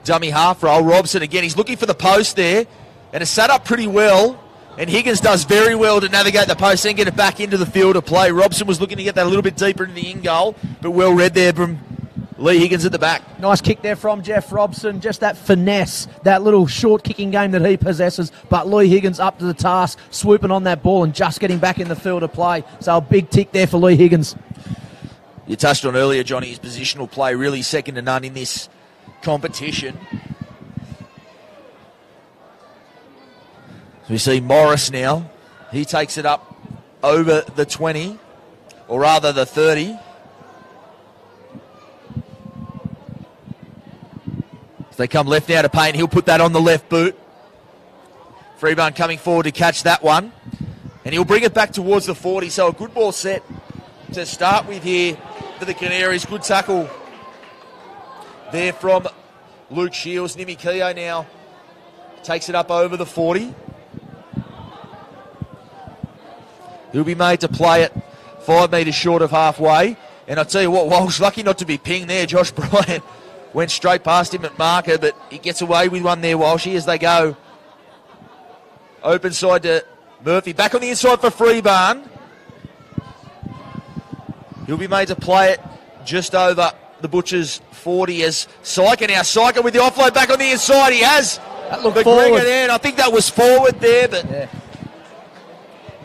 dummy half role. Robson again, he's looking for the post there, and it's set up pretty well. And Higgins does very well to navigate the post and get it back into the field of play. Robson was looking to get that a little bit deeper into the in goal, but well read there from Lee Higgins at the back. Nice kick there from Jeff Robson. Just that finesse, that little short kicking game that he possesses. But Lee Higgins up to the task, swooping on that ball and just getting back in the field of play. So a big tick there for Lee Higgins. You touched on earlier, Johnny, his positional play really second to none in this competition. So we see Morris now. He takes it up over the 20, or rather the 30. If they come left now to Payne, he'll put that on the left boot. Freeburn coming forward to catch that one. And he'll bring it back towards the 40. So a good ball set to start with here for the Canaries. Good tackle there from Luke Shields. Nimi Keogh now takes it up over the 40. He'll be made to play it 5 metres short of halfway. And I tell you what, Walsh lucky not to be pinged there. Josh Bryant went straight past him at marker, but he gets away with one there, Walshy, as they go open side to Murphy. Back on the inside for Freeburn. He'll be made to play it just over the Butchers 40 as Syker now. Syker with the offload back on the inside. He has. That looked forward there, and I think that was forward there, but... Yeah.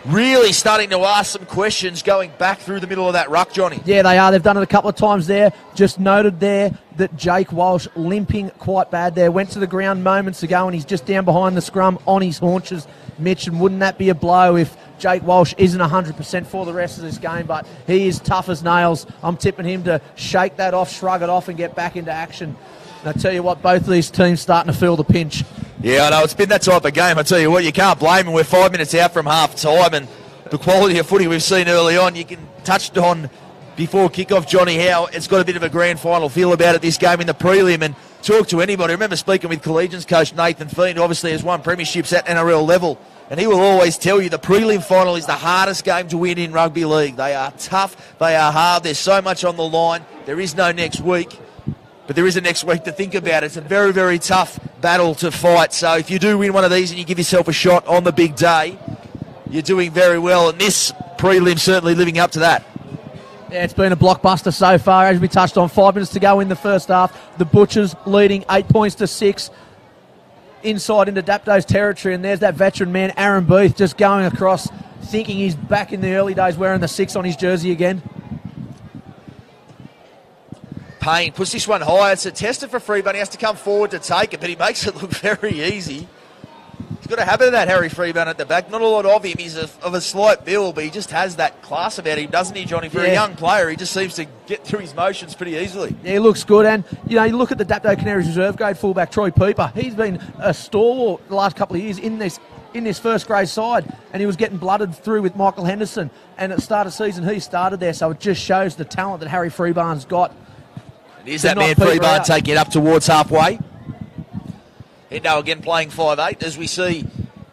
Really starting to ask some questions going back through the middle of that ruck, Johnny. Yeah, they are. They've done it a couple of times there. Just noted there that Jake Walsh limping quite bad there. Went to the ground moments ago and he's just down behind the scrum on his haunches, Mitch. And wouldn't that be a blow if Jake Walsh isn't 100% for the rest of this game? But he is tough as nails. I'm tipping him to shake that off, shrug it off and get back into action. And I tell you what, both of these teams starting to feel the pinch. Yeah, I know. It's been that type of game. I tell you what, you can't blame them. We're 5 minutes out from half time, and the quality of footy we've seen early on, you can touch on before kickoff, Johnny, how it's got a bit of a grand final feel about it, this game in the prelim. And talk to anybody. I remember speaking with Collegians coach Nathan Fiend, who obviously has won premierships at NRL level, and he will always tell you the prelim final is the hardest game to win in rugby league. They are tough. They are hard. There's so much on the line. There is no next week. But there is a next week to think about. It's a very, very tough battle to fight. So if you do win one of these and you give yourself a shot on the big day, you're doing very well. And this prelim certainly living up to that. Yeah, it's been a blockbuster so far. As we touched on, 5 minutes to go in the first half. The Butchers leading 8 points to 6 inside into Dapto's territory. And there's that veteran man, Aaron Booth, just going across, thinking he's back in the early days wearing the 6 on his jersey again. Payne puts this one high. It's a tester for Freeburn. He has to come forward to take it, but he makes it look very easy. He's got a habit of that, Harry Freeburn, at the back. Not a lot of him. He's of a slight build, but he just has that class about him, doesn't he, Johnny? For a young player, he just seems to get through his motions pretty easily. Yeah, he looks good. And, you know, you look at the Dapto Canaries reserve grade fullback, Troy Pooper. He's been a stalwart the last couple of years in this first grade side, and he was getting blooded through with Michael Henderson. And at the start of the season, he started there, so it just shows the talent that Harry Freeburn's got. Is that man Freeburn taking it up towards halfway? Hendo again playing 5'8", as we see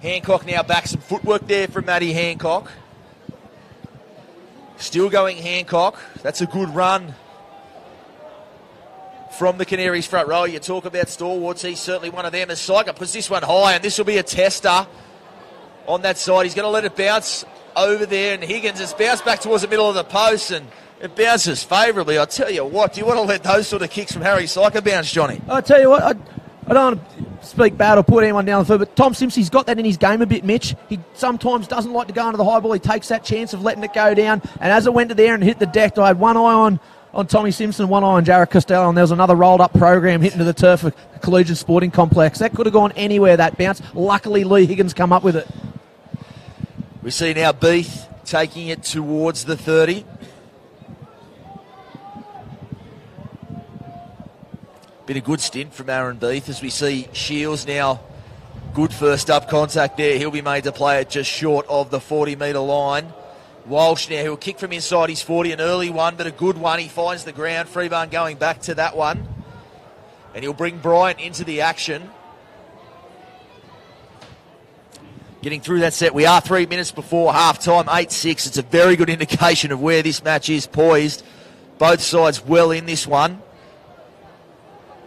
Hancock now back. Some footwork there from Matty Hancock. Still going Hancock. That's a good run from the Canaries front row. You talk about stalwarts, he's certainly one of them. As Syker puts this one high, and this will be a tester on that side. He's going to let it bounce over there, and Higgins has bounced back towards the middle of the post, and it bounces favourably. I tell you what, do you want to let those sort of kicks from Harry Syker bounce, Johnny? I tell you what, I don't want to speak bad or put anyone down the field, but Tom Simpson's got that in his game a bit, Mitch. He sometimes doesn't like to go into the high ball. He takes that chance of letting it go down, and as it went to there and hit the deck, I had one eye on Tommy Simpson, one eye on Jarrett Costello, and there was another rolled-up program hitting to the turf of the Collegiate Sporting Complex. That could have gone anywhere, that bounce. Luckily, Lee Higgins come up with it. We see now Beath taking it towards the 30. Been a good stint from Aaron Beath as we see Shields now. Good first up contact there. He'll be made to play it just short of the 40-metre line. Walsh now, he'll kick from inside his 40, an early one, but a good one. He finds the ground. Freeburn going back to that one. And he'll bring Bryant into the action. Getting through that set. We are 3 minutes before half-time, 8-6. It's a very good indication of where this match is poised. Both sides well in this one.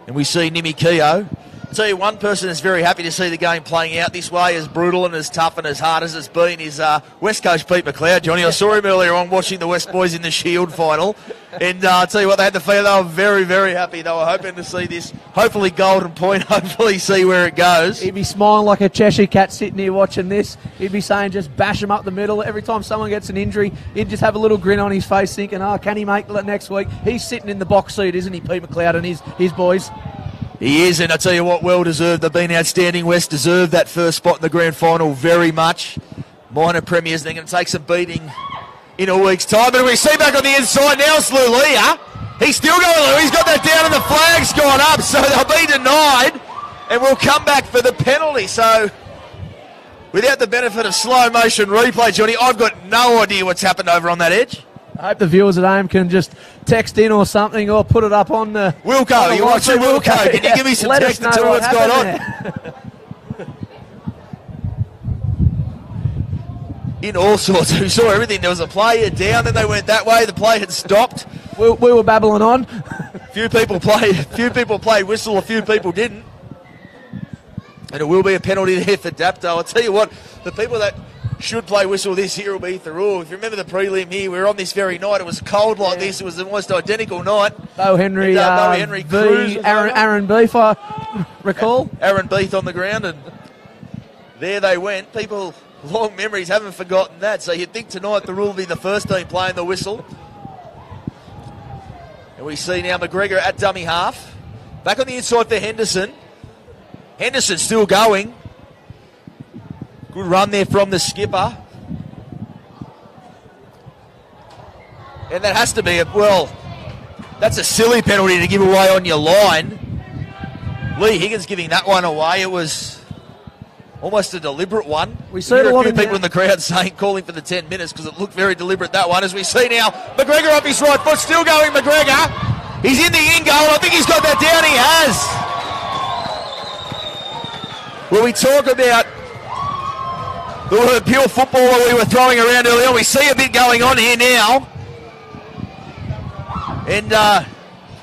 And we see Nimi Keogh. I'll tell you, one person that's very happy to see the game playing out this way, as brutal and as tough and as hard as it's been, is West Coast Pete McLeod. Johnny, I saw him earlier on watching the West boys in the Shield final. And I'll tell you what, they had the feel. They were very, very happy. They were hoping to see this, hopefully golden point, hopefully see where it goes. He'd be smiling like a Cheshire cat sitting here watching this. He'd be saying just bash him up the middle. Every time someone gets an injury, he'd just have a little grin on his face thinking, oh, can he make it next week? He's sitting in the box seat, isn't he, Pete McLeod and his boys? He is, and I tell you what, well deserved. They've been outstanding. West deserved that first spot in the grand final very much. Minor premiers, they're going to take some beating in a week's time. But we see back on the inside now, it's Lulia. He's still going, Lou. He's got that down and the flag's gone up, so they'll be denied. And we'll come back for the penalty. So, without the benefit of slow motion replay, Johnny, I've got no idea what's happened over on that edge. I hope the viewers at home can just text in or something or put it up on the... Wilco, you want to Wilco? Can you give me some text and tell me what's going on? In all sorts. We saw everything. There was a player down, then they went that way. The play had stopped. We were babbling on. Few people played whistle, a few people didn't. And it will be a penalty there for Dapto. I'll tell you what, the people that should play whistle this year will be Thirroul. If you remember the prelim here, we were on this very night. It was cold like this. It was the most identical night. Bo Henry, Aaron Beef, I recall. Aaron Beef on the ground, and there they went. People, long memories, haven't forgotten that. So you'd think tonight Thirroul will be the first team playing the whistle. And we see now McGregor at dummy half. Back on the inside for Henderson. Henderson still going. Good run there from the skipper. And that has to be that's a silly penalty to give away on your line. Lee Higgins giving that one away. It was almost a deliberate one. We see a lot of people in the crowd saying, calling for the 10 minutes because it looked very deliberate, that one. As we see now, McGregor up his right foot, still going McGregor. He's in the in goal. I think he's got that down. He has. Well, we talk about the pure footballer we were throwing around earlier. We see a bit going on here now. And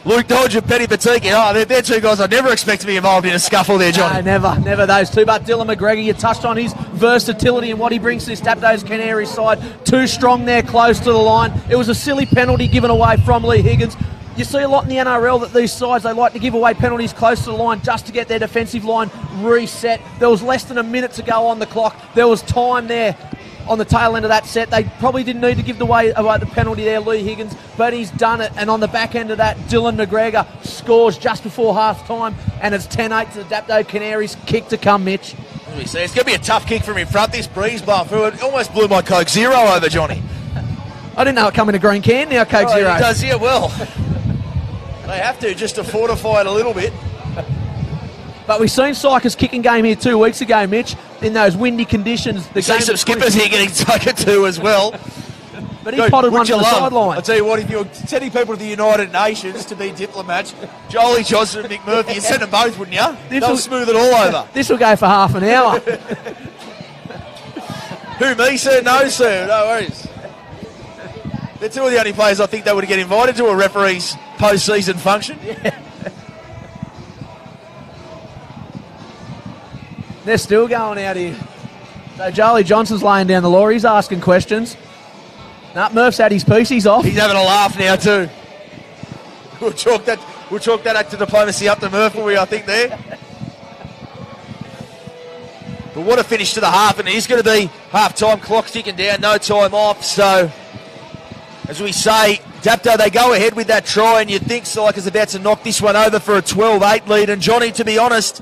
Luke Dodge and Penny Patiki, they're two guys I'd never expect to be involved in a scuffle there, Johnny. No, never those two. But Dylan McGregor, you touched on his versatility and what he brings to this Dapto's Canaries side. Too strong there, close to the line. It was a silly penalty given away from Lee Higgins. You see a lot in the NRL that these sides, they like to give away penalties close to the line just to get their defensive line reset. There was less than a minute to go on the clock. There was time there on the tail end of that set. They probably didn't need to give away the penalty there, Lee Higgins, but he's done it. And on the back end of that, Dylan McGregor scores just before half-time, and it's 10-8 to the Dapto Canaries. Kick to come, Mitch. As we see, it's going to be a tough kick from in front. This breeze blowing through it almost blew my Coke Zero over, Johnny. I didn't know it come in a green can, now Coke Zero. It does, yeah, well. They have to, just to fortify it a little bit. But we've seen Syker's kicking game here 2 weeks ago, Mitch, in those windy conditions. The game some skippers here getting taken to as well. But he potted one to the sideline. I'll tell you what, if you're sending people to the United Nations to be diplomats, Jolie Johnson and Mick Murphy, you'd send them both, wouldn't you? They'll smooth it all over. This will go for half an hour. Who, me, sir? No, sir. No worries. They're two of the only players I think that would get invited to a referee's post-season function. Yeah. They're still going out here. So Jolie Johnson's laying down the law. He's asking questions. Murph's had his piece. He's off. He's having a laugh now too. We'll chalk that act of diplomacy up to Murph, will we, I think, there. But what a finish to the half, and it is going to be half-time, clock ticking down, no time off. So, as we say, Dapto, they go ahead with that try, and you'd think Syker's about to knock this one over for a 12-8 lead. And Johnny, to be honest,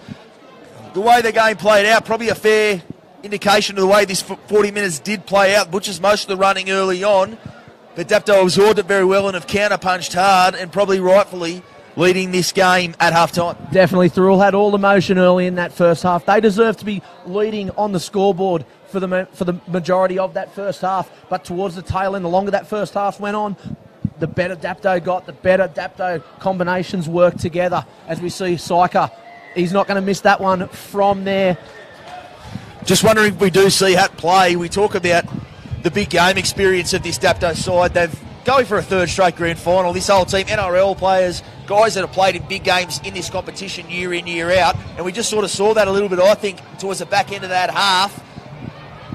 the way the game played out, probably a fair indication of the way this 40 minutes did play out. Butchers most of the running early on, but Dapto absorbed it very well and have counter-punched hard, and probably rightfully leading this game at half-time. Definitely, Thirroul had all the motion early in that first half. They deserve to be leading on the scoreboard for the majority of that first half, but towards the tail end, the longer that first half went on, the better Dapto got, the better Dapto combinations worked together. As we see Syker, he's not going to miss that one from there. Just wondering if we do see Hat play. We talk about the big game experience of this Dapto side. They've going for a third straight grand final. This whole team, NRL players, guys that have played in big games in this competition year in, year out. And we just sort of saw that a little bit, I think, towards the back end of that half.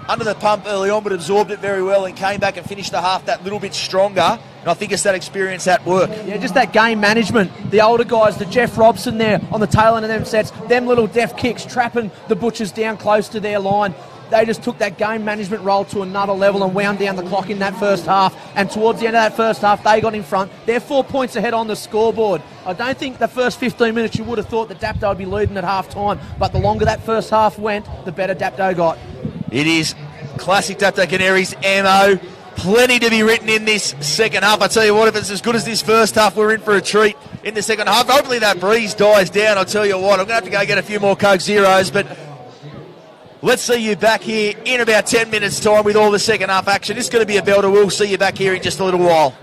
Under the pump early on, but absorbed it very well and came back and finished the half that little bit stronger. And I think it's that experience at work. Yeah, just that game management. The older guys, the Jeff Robson there on the tail end of them sets, them little deft kicks, trapping the Butchers down close to their line. They just took that game management role to another level and wound down the clock in that first half. And towards the end of that first half, they got in front. They're 4 points ahead on the scoreboard. I don't think the first 15 minutes you would have thought that Dapto would be leading at half-time. But the longer that first half went, the better Dapto got. It is classic Dapto Canaries ammo. Plenty to be written in this second half. I tell you what, if it's as good as this first half, we're in for a treat in the second half. Hopefully that breeze dies down. I'll tell you what, I'm going to have to go get a few more Coke Zeros, but let's see you back here in about 10 minutes' time with all the second half action. It's going to be a belter. We'll see you back here in just a little while.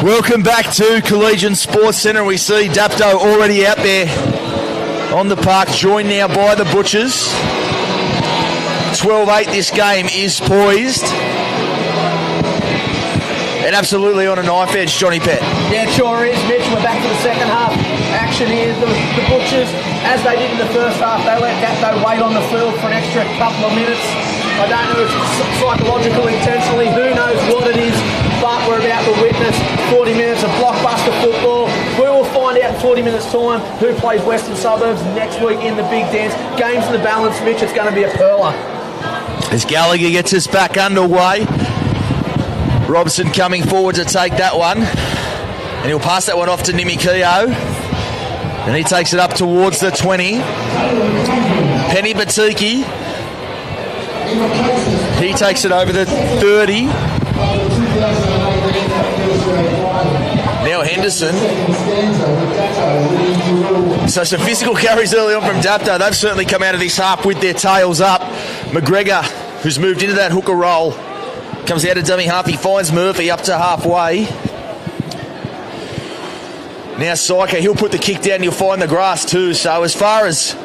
Welcome back to Collegiate Sports Centre. We see Dapto already out there on the park, joined now by the Butchers. 12-8, this game is poised. And absolutely on a knife edge, Johnny Pett. Yeah, it sure is, Mitch. We're back to the second half action here. The Butchers, as they did in the first half, they let Dapto wait on the field for an extra couple of minutes. I don't know if it's psychological intentionally, who knows what it is, but we're about to witness 40 minutes of blockbuster football. We will find out in 40 minutes' time who plays Western Suburbs next week in the big dance. Games in the balance, Mitch. It's going to be a perler. As Gallagher gets us back underway, Robson coming forward to take that one, and he'll pass that one off to Nimi Keogh, and he takes it up towards the 20. Penny Batiki, he takes it over the 30. Now Henderson. So some physical carries early on from Dapto. They've certainly come out of this half with their tails up. McGregor, who's moved into that hooker role, comes out of dummy half. He finds Murphy up to halfway. Now Syker, he'll put the kick down. He'll find the grass too. So as far as...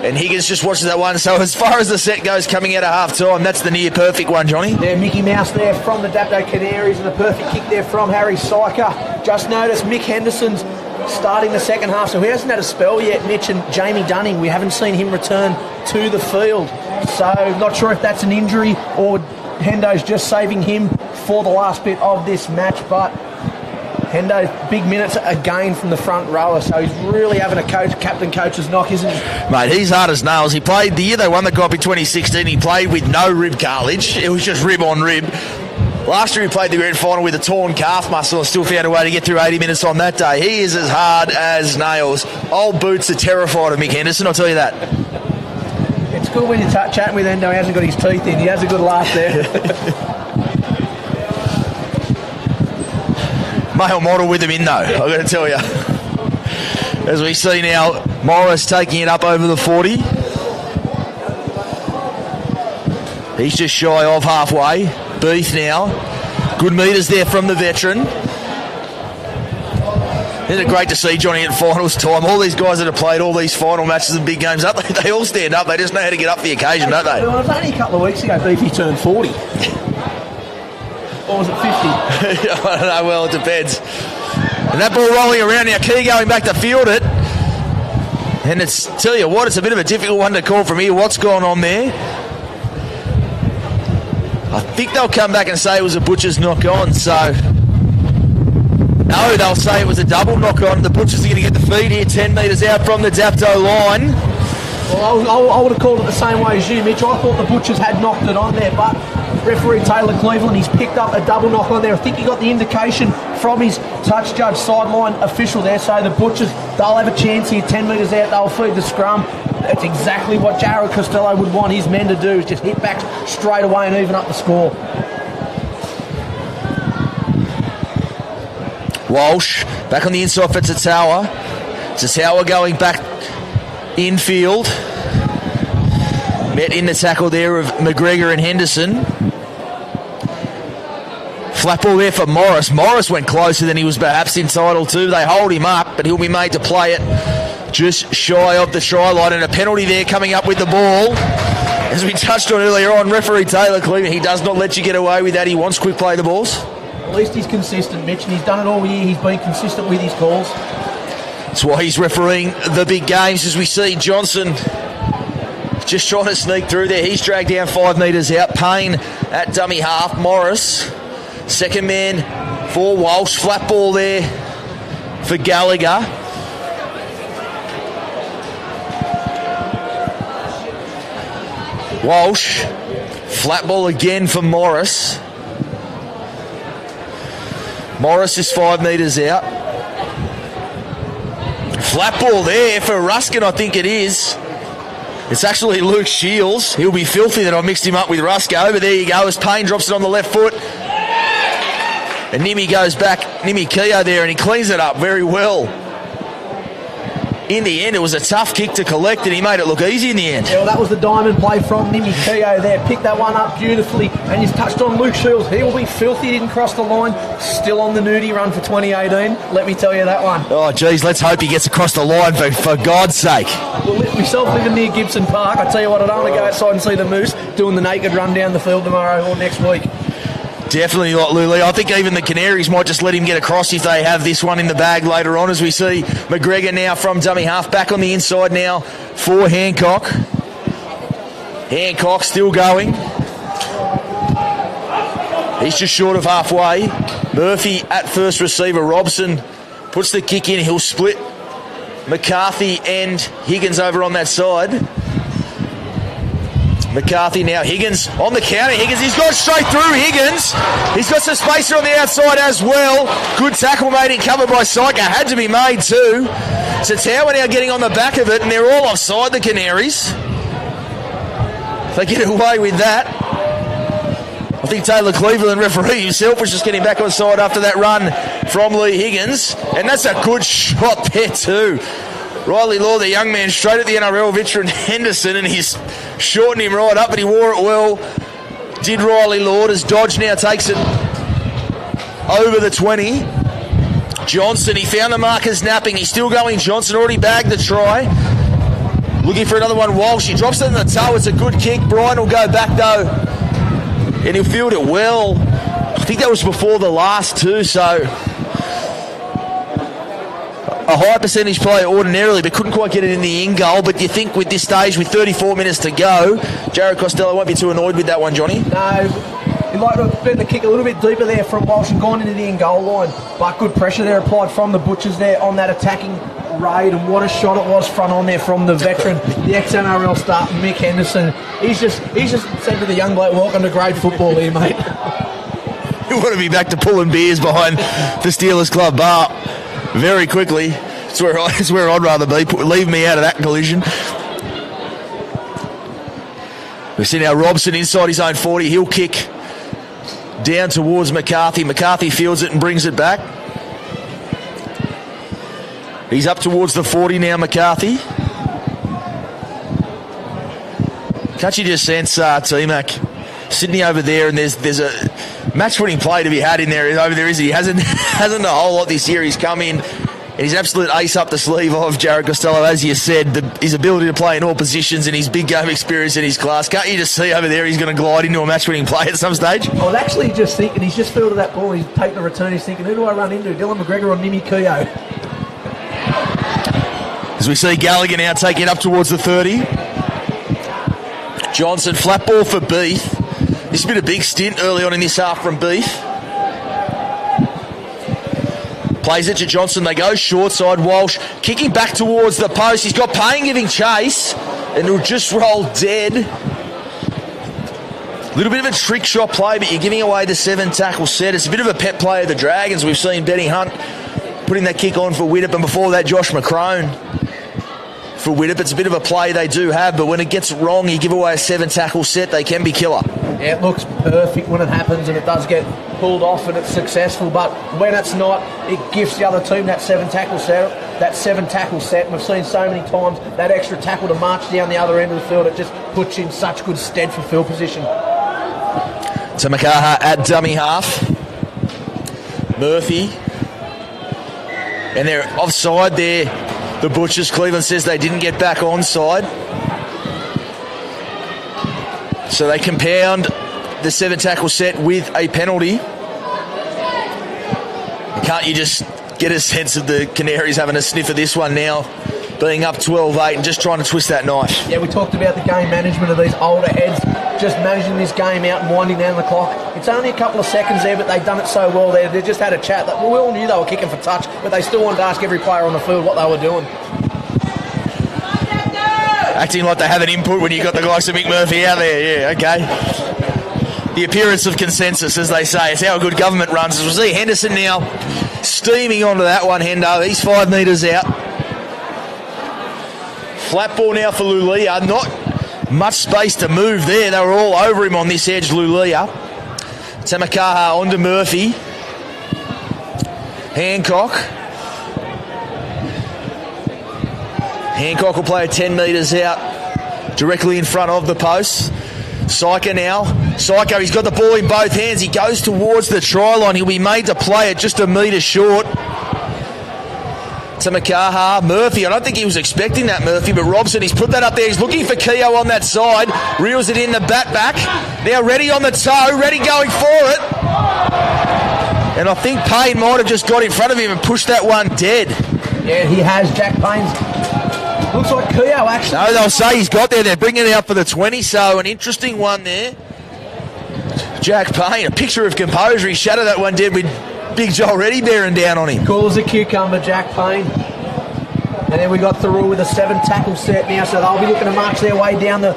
And Higgins just watches that one. So as far as the set goes coming out of half-time, that's the near-perfect one, Johnny. Yeah, Mickey Mouse there from the Dapto Canaries, and a perfect kick there from Harry Syker. Just notice Mick Henderson's starting the second half, so he hasn't had a spell yet, Mitch, and Jamie Dunning, we haven't seen him return to the field. So not sure if that's an injury or Hendo's just saving him for the last bit of this match, but Hendo, big minutes again from the front rower, so he's really having a captain coach's knock, isn't he? Mate, he's hard as nails. He played the year they won the Cop in 2016. He played with no rib cartilage. It was just rib on rib. Last year he played the grand final with a torn calf muscle and still found a way to get through 80 minutes on that day. He is as hard as nails. Old boots are terrified of Mick Henderson, I'll tell you that. It's good when you're chatting with Endo. He hasn't got his teeth in. He has a good laugh there. Male model with him in though, I've got to tell you. As we see now, Morris taking it up over the 40. He's just shy of halfway. Beef now. Good metres there from the veteran. Isn't it great to see, Johnny, at finals time? All these guys that have played all these final matches and big games up, they all stand up. They just know how to get up for the occasion, don't they? Well, it was only a couple of weeks ago Beefy turned 40. Or was it 50? I don't know, well, it depends. And that ball rolling around now, Key going back to field it. And it's, tell you what, it's a bit of a difficult one to call from here. What's going on there? I think they'll come back and say it was a Butcher's knock on, so... No, they'll say it was a double knock on. The Butchers are going to get the feed here, 10 metres out from the Dapto line. Well, I would have called it the same way as you, Mitch. I thought the Butchers had knocked it on there, but referee Taylor Cleveland, he's picked up a double knock on there. I think he got the indication from his touch judge sideline official there, so the Butchers, they'll have a chance here, 10 metres out, they'll feed the scrum. That's exactly what Jared Costello would want his men to do, is just hit back straight away and even up the score. Walsh back on the inside for Tatawa. Tatawa going back infield. Met in the tackle there of McGregor and Henderson. Flat ball there for Morris. Morris went closer than he was perhaps entitled to. They hold him up, but he'll be made to play it just shy of the try line, and a penalty there coming up with the ball. As we touched on earlier on, referee Taylor Cleveland, he does not let you get away with that. He wants quick play the balls. At least he's consistent, Mitch, and he's done it all year. He's been consistent with his calls. That's why he's refereeing the big games. As we see Johnson just trying to sneak through there. He's dragged down 5 metres out. Payne at dummy half. Morris, second man for Walsh. Flat ball there for Gallagher. Walsh, flat ball again for Morris. Morris is 5 metres out. Flat ball there for Ruskin, I think it is. It's actually Luke Shields. He'll be filthy that I mixed him up with Rusco, but there you go, as Payne drops it on the left foot. And Nimi goes back, Nimi Keogh there, and he cleans it up very well. in the end, it was a tough kick to collect, and he made it look easy in the end. Yeah, well, that was the diamond play from Nimi Keogh there. Picked that one up beautifully, and he's touched on Luke Shields. He will be filthy. He didn't cross the line. Still on the nudie run for 2018. Let me tell you that one. Oh, geez, let's hope he gets across the line for God's sake. Well, myself living near Gibson Park, I tell you what, I'd only go outside and see the Moose doing the naked run down the field tomorrow or next week. Definitely like Luli. I think even the Canaries might just let him get across if they have this one in the bag later on, as we see McGregor now from dummy half back on the inside now for Hancock. Hancock still going. He's just short of halfway. Murphy at first receiver. Robson puts the kick in. He'll split McCarthy and Higgins over on that side. McCarthy now, Higgins on the counter. Higgins, he's gone straight through Higgins. He's got some spacer on the outside as well. Good tackle made in, covered by Syker. Had to be made too. So Tower now getting on the back of it, and they're all offside, the Canaries. They get away with that. I think Taylor Cleveland, referee himself, was just getting back on side after that run from Lee Higgins. And that's a good shot there too. Riley Law, the young man, straight at the NRL veteran Henderson, and he's shortened him right up, but he wore it well. Did Riley Law, as Dodge now takes it over the 20. Johnson, he found the markers napping. He's still going. Johnson already bagged the try. Looking for another one. Walsh, he drops it in the toe. It's a good kick. Bryan will go back though, and he'll field it well. I think that was before the last two, so a high percentage play ordinarily, but couldn't quite get it in the in goal. But you think with this stage, with 34 minutes to go, Jared Costello won't be too annoyed with that one, Johnny? No, he'd like to have been the kick a little bit deeper there from Walsh and gone into the in goal line. But good pressure there applied from the Butchers there on that attacking raid, and what a shot it was front on there from the veteran, the ex-NRL star Mick Henderson. He's just said to the young bloke, welcome to grade football here, mate. You want to be back to pulling beers behind the Steelers Club bar very quickly. It's where I'd rather be. Leave me out of that collision. We see now Robson inside his own 40. He'll kick down towards McCarthy. McCarthy fields it and brings it back. He's up towards the 40 now, McCarthy. Can't you just sense T-Mac Sydney over there, and there's a match-winning play to be had in there over there, is he? Hasn't a whole lot this year. He's come in, and he's absolute ace up the sleeve of Jared Costello, as you said. His ability to play in all positions and his big game experience in his class. Can't you just see over there he's going to glide into a match-winning play at some stage? I was actually just thinking, he's just fielded that ball, he's taken the return, he's thinking, who do I run into? Dylan McGregor or Nimi Keogh? As we see Gallagher now taking it up towards the 30. Johnson, flat ball for Beef. This has been a big stint early on in this half from Beef. Plays it to Johnson. They go short side. Walsh kicking back towards the post. He's got Payne giving chase, and it'll just roll dead. A little bit of a trick shot play, but you're giving away the 7 tackle set. It's a bit of a pet play of the Dragons. We've seen Benny Hunt putting that kick on for Widdop, and before that Josh McCrone for Widdop. It's a bit of a play they do have, but when it gets wrong, you give away a 7 tackle set, they can be killer. Yeah, it looks perfect when it happens and it does get pulled off and it's successful, but when it's not, it gives the other team that 7 tackle set. And we've seen so many times that extra tackle to march down the other end of the field. It just puts you in such good stead for field position. Tamakaha at dummy half. Murphy. And they're offside there. The Butchers. Cleveland says they didn't get back onside. So they compound the 7 tackle set with a penalty. Can't you just get a sense of the Canaries having a sniff of this one now, being up 12-8 and just trying to twist that knife? Yeah, we talked about the game management of these older heads, just managing this game out and winding down the clock. It's only a couple of seconds there, but they've done it so well there. They just had a chat. We all knew they were kicking for touch, but they still wanted to ask every player on the field what they were doing. Acting like they have an input when you got the likes of Mick Murphy out there. Yeah, okay. The appearance of consensus, as they say. It's how a good government runs. As we'll see Henderson now steaming onto that one, Hendo. He's 5 metres out. Flat ball now for Lulia. Not much space to move there. They were all over him on this edge, Lulia. Tamakaha onto Murphy. Hancock. Hancock will play it 10 metres out, directly in front of the post. Psycho now. Psycho, he's got the ball in both hands. He goes towards the try line. He'll be made to play it just a metre short. To Makaha. Murphy, I don't think he was expecting that, Murphy, but Robson, he's put that up there. He's looking for Keogh on that side. Reels it in the back. Now ready on the toe, ready going for it. And I think Payne might have just got in front of him and pushed that one dead. Yeah, he has. Jack Payne's. Looks like Keogh actually. No, they'll say he's got there. They're bringing it out for the 20, so an interesting one there. Jack Payne, a picture of composure. He shattered that one dead with Big Joel Reddy bearing down on him. Cool as a cucumber, Jack Payne. And then we got Thirroul with a 7 tackle set now, so they'll be looking to march their way down the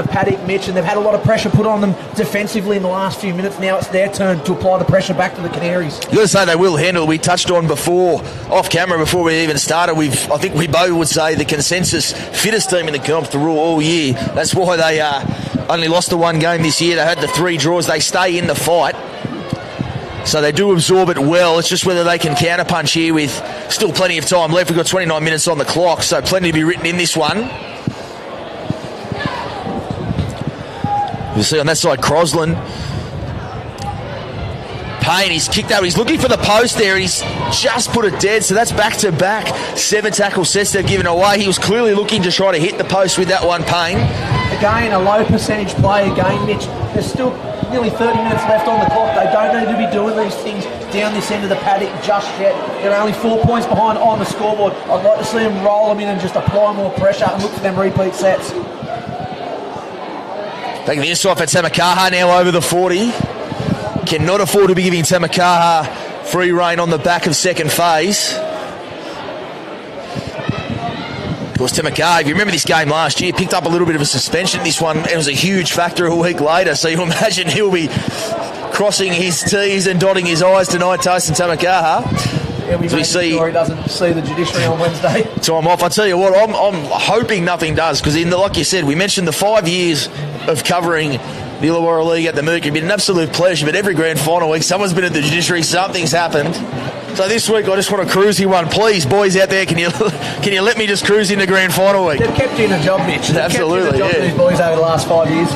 paddock, Mitch, and they've had a lot of pressure put on them defensively in the last few minutes. Now it's their turn to apply the pressure back to the Canaries. You've got to say they will handle it. We touched on before, off camera, before we even started. I think we both would say the consensus fittest team in the comp, Thirroul, all year. That's why they only lost the one game this year. They had the 3 draws. They stay in the fight. So they do absorb it well. It's just whether they can counterpunch here with still plenty of time left. We've got 29 minutes on the clock, so plenty to be written in this one. You'll see on that side, Crosland. Payne, he's kicked out. He's looking for the post there, and he's just put it dead. So that's back-to-back 7 tackle sets they've given away. He was clearly looking to try to hit the post with that one, Payne. Again, a low percentage play again, Mitch. There's still nearly 30 minutes left on the clock. They don't need to be doing these things down this end of the paddock just yet. They're only 4 points behind on the scoreboard. I'd like to see them roll them in and just apply more pressure and look for them repeat sets. Taking the inside for Tamakaha now over the 40. Cannot afford to be giving Tamakaha free rein on the back of second phase. Of course, Tamakaha, if you remember this game last year, picked up a little bit of a suspension. This one, it was a huge factor a week later, so you imagine he'll be crossing his T's and dotting his I's tonight, Tyson Tamakaha. Yeah, we see sure he doesn't see the judiciary on Wednesday. Time off. I tell you what, I'm hoping nothing does, because like you said, we mentioned the 5 years of covering the Illawarra League at the Mercury. It's been an absolute pleasure, but every grand final week, someone's been at the judiciary, something's happened. So this week, I just want a cruisy one. Please, boys out there, can you let me just cruise into grand final week? They've kept you in a job, Mitch. They've Absolutely, kept you in a job, these boys, over the last 5 years.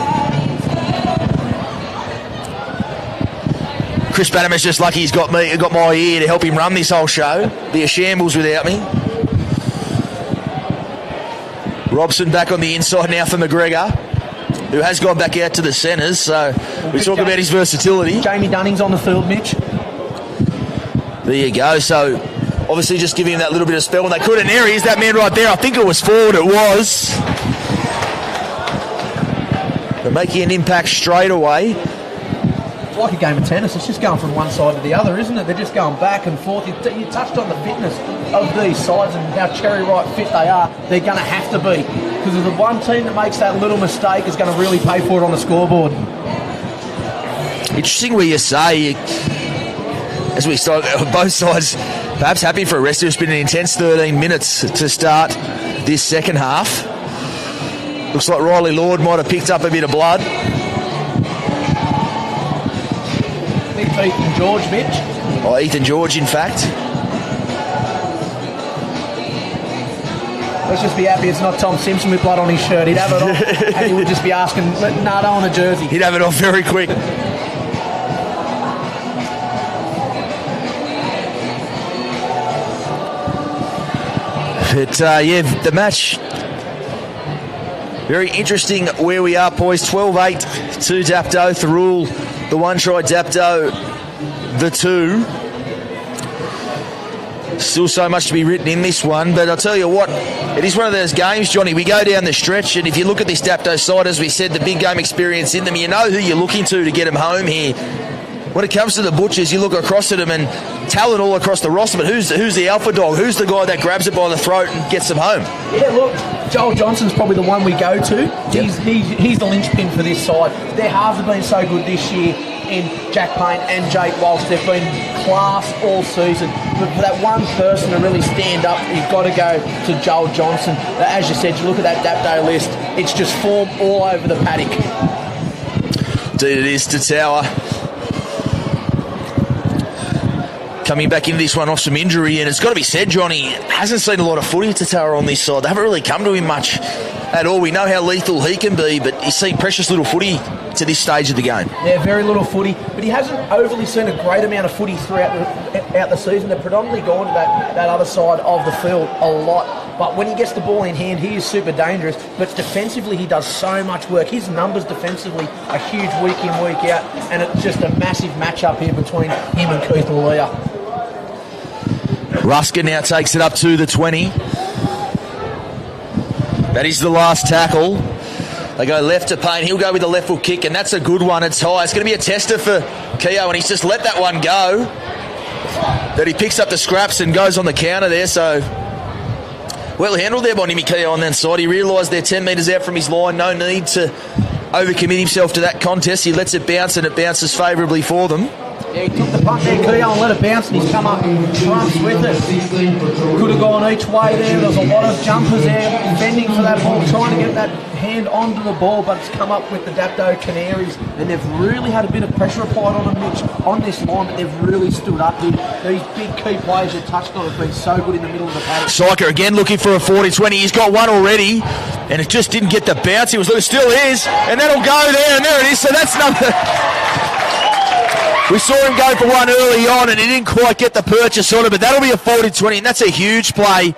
Chris Bannerman's just lucky he's got my ear to help him run this whole show. Be a shambles without me. Robson back on the inside now for McGregor, who has gone back out to the centres, so we talk about his versatility. Jamie Dunning's on the field, Mitch. There you go. So obviously just giving him that little bit of spell when they could. And there he is, that man right there. I think it was forward. It was. But making an impact straight away. It's like a game of tennis. It's just going from one side to the other, isn't it? They're just going back and forth. You touched on the fitness of these sides and how cherry ripe fit they are. They're going to have to be. Because if the one team that makes that little mistake is going to really pay for it on the scoreboard. Interesting where you say, as we start, both sides perhaps happy for a rest. It's been an intense 13 minutes to start this second half. Looks like Riley Lord might have picked up a bit of blood. I think it's Ethan George, Mitch. Oh, Ethan George, in fact. Let's just be happy it's not Tom Simpson with blood on his shirt. He'd have it off and he would just be asking, no, I don't want a jersey. He'd have it off very quick. But, yeah, the match, very interesting where we are, boys. 12-8 to Dapto. Thirroul, the 1 try. Dapto, the 2. Still so much to be written in this one, but I'll tell you what, it is one of those games, Johnny. We go down the stretch, and if you look at this Dapto side, as we said, the big game experience in them, you know who you're looking to get them home here. When it comes to the Butchers, you look across at them and talent all across the roster, but who's the alpha dog? Who's the guy that grabs it by the throat and gets them home? Yeah, look, Joel Johnson's probably the one we go to. Yep. He's the linchpin for this side. Their halves have been so good this year in Jack Payne and Jake Walsh. They've been class all season. But for that one person to really stand up, you've got to go to Joel Johnson. As you said, you look at that Dapto list, it's just form all over the paddock. Indeed it is, to Tower. coming back into this one off some injury, and it's got to be said, Johnny hasn't seen a lot of footy to Thirroul on this side. They haven't really come to him much at all. We know how lethal he can be, but he's seen precious little footy to this stage of the game. Yeah, very little footy, but he hasn't overly seen a great amount of footy throughout the season. They've predominantly gone to that other side of the field a lot, but when he gets the ball in hand, he is super dangerous. But defensively, he does so much work. His numbers defensively are huge week in, week out, and it's just a massive match-up here between him and Keith Lawyer. Ruskin now takes it up to the 20. That is the last tackle. They go left to Payne. He'll go with the left foot kick, and that's a good one. It's high. It's going to be a tester for Keogh, and he's just let that one go. That he picks up the scraps and goes on the counter there. So well handled there by Nimmy Keogh on that side. He realised they're 10 metres out from his line. No need to overcommit himself to that contest. He lets it bounce, and it bounces favourably for them. Yeah, he took the punt there, Keogh, and let it bounce, and he's come up and trumps with it. Could have gone each way there. There's a lot of jumpers there, fending for that ball, trying to get that hand onto the ball, but it's come up with the Dapto Canaries, and they've really had a bit of pressure applied on them, Mitch, on this line, but they've really stood up here. These big key players you've touched on have been so good in the middle of the paddock. Syker again looking for a 40-20. He's got one already, and it just didn't get the bounce. It still is, and that'll go there, and there it is. So that's number... We saw him go for one early on, and he didn't quite get the purchase on it, but that'll be a 40-20, and that's a huge play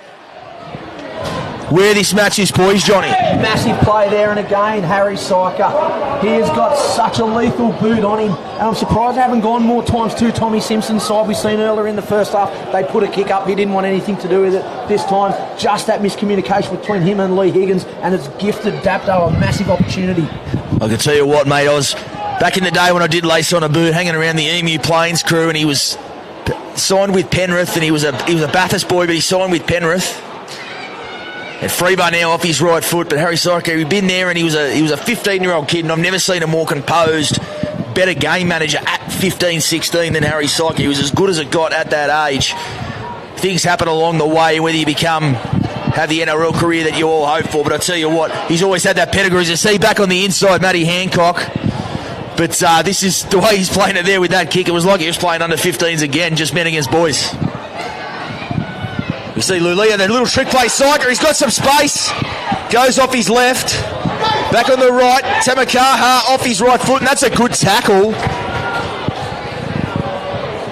where this match is poised, Johnny. Massive play there, and again, Harry Syker. He has got such a lethal boot on him, and I'm surprised they haven't gone more times to Tommy Simpson's side. We've seen earlier in the first half, they put a kick up. He didn't want anything to do with it this time. Just that miscommunication between him and Lee Higgins, and it's gifted Dapto a massive opportunity. I can tell you what, mate, I was back in the day when I did lace on a boot, hanging around the Emu Plains crew, and he was signed with Penrith, and he was a Bathurst boy, but he signed with Penrith. And Freebar now off his right foot, but Harry Syker, he'd been there, and he was a 15-year-old kid, and I've never seen a more composed, better game manager at 15, 16 than Harry Syker. He was as good as it got at that age. Things happen along the way, whether you have the NRL career that you all hope for, but I tell you what, he's always had that pedigree. As you see back on the inside, Matty Hancock. But this is the way he's playing it there with that kick. It was like he was playing under 15s again, just men against boys. You see Lulia, that little trick play. Syker, he's got some space. Goes off his left. Back on the right. Tamakaha off his right foot, and that's a good tackle.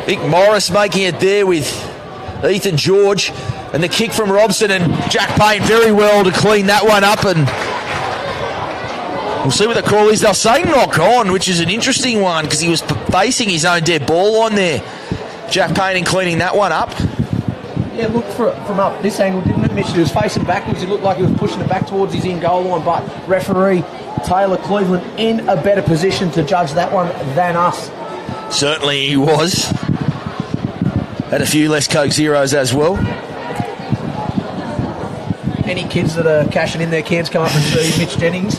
Vic Morris making it there with Ethan George. And the kick from Robson and Jack Payne very well to clean that one up, and we'll see what the call is. They'll say knock on, which is an interesting one because he was facing his own dead ball on there. Jack Payne in cleaning that one up. Yeah, look from up this angle, didn't it, Mitch? He was facing backwards. It looked like he was pushing it back towards his in-goal line, but referee Taylor Cleveland in a better position to judge that one than us. Certainly he was. Had a few less Coke Zeros as well. Any kids that are cashing in their cans come up and see Mitch Jennings.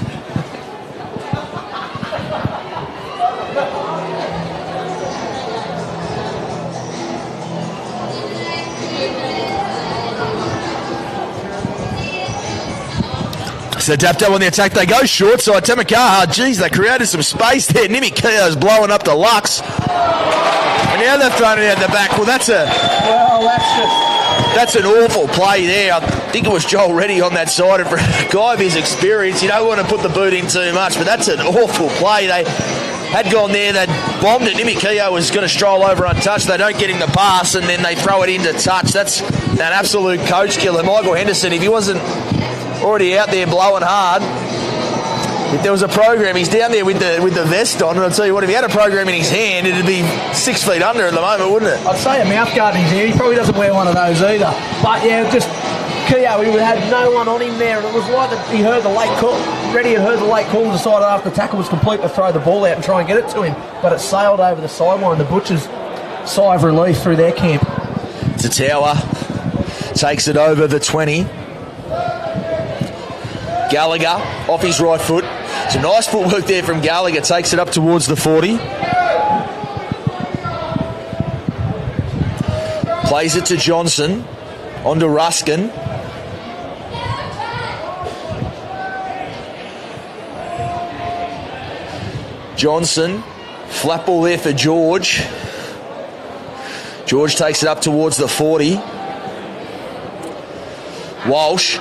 So Dapto on the attack, they go short side. Tamakaha, geez, they created some space there. Nimmy Keogh's blowing up the Lux. And now they've thrown it out the back. Well, that's an awful play there. I think it was Joel Reddy on that side. And for a guy of his experience, you don't want to put the boot in too much, but that's an awful play. They had gone there, they'd bombed it. Nimmy Keogh was going to stroll over untouched. They don't get him the pass, and then they throw it into touch. That's an absolute coach killer. Michael Henderson, if he wasn't already out there blowing hard, if there was a program, he's down there with the vest on, and I'll tell you what, if he had a program in his hand, it'd be 6 feet under at the moment, wouldn't it? I'd say a mouth guard in his ear. He probably doesn't wear one of those either. But yeah, just Keogh, he had no one on him there, and it was like that he heard the late call. Reddy had heard the late call and decided after the tackle was complete to throw the ball out and try and get it to him, but it sailed over the sideline. The Butchers sigh of relief through their camp. Tower takes it over the 20. Gallagher off his right foot. It's a nice footwork there from Gallagher. Takes it up towards the 40. Plays it to Johnson. On to Ruskin. Johnson. Flat ball there for George. George takes it up towards the 40. Walsh.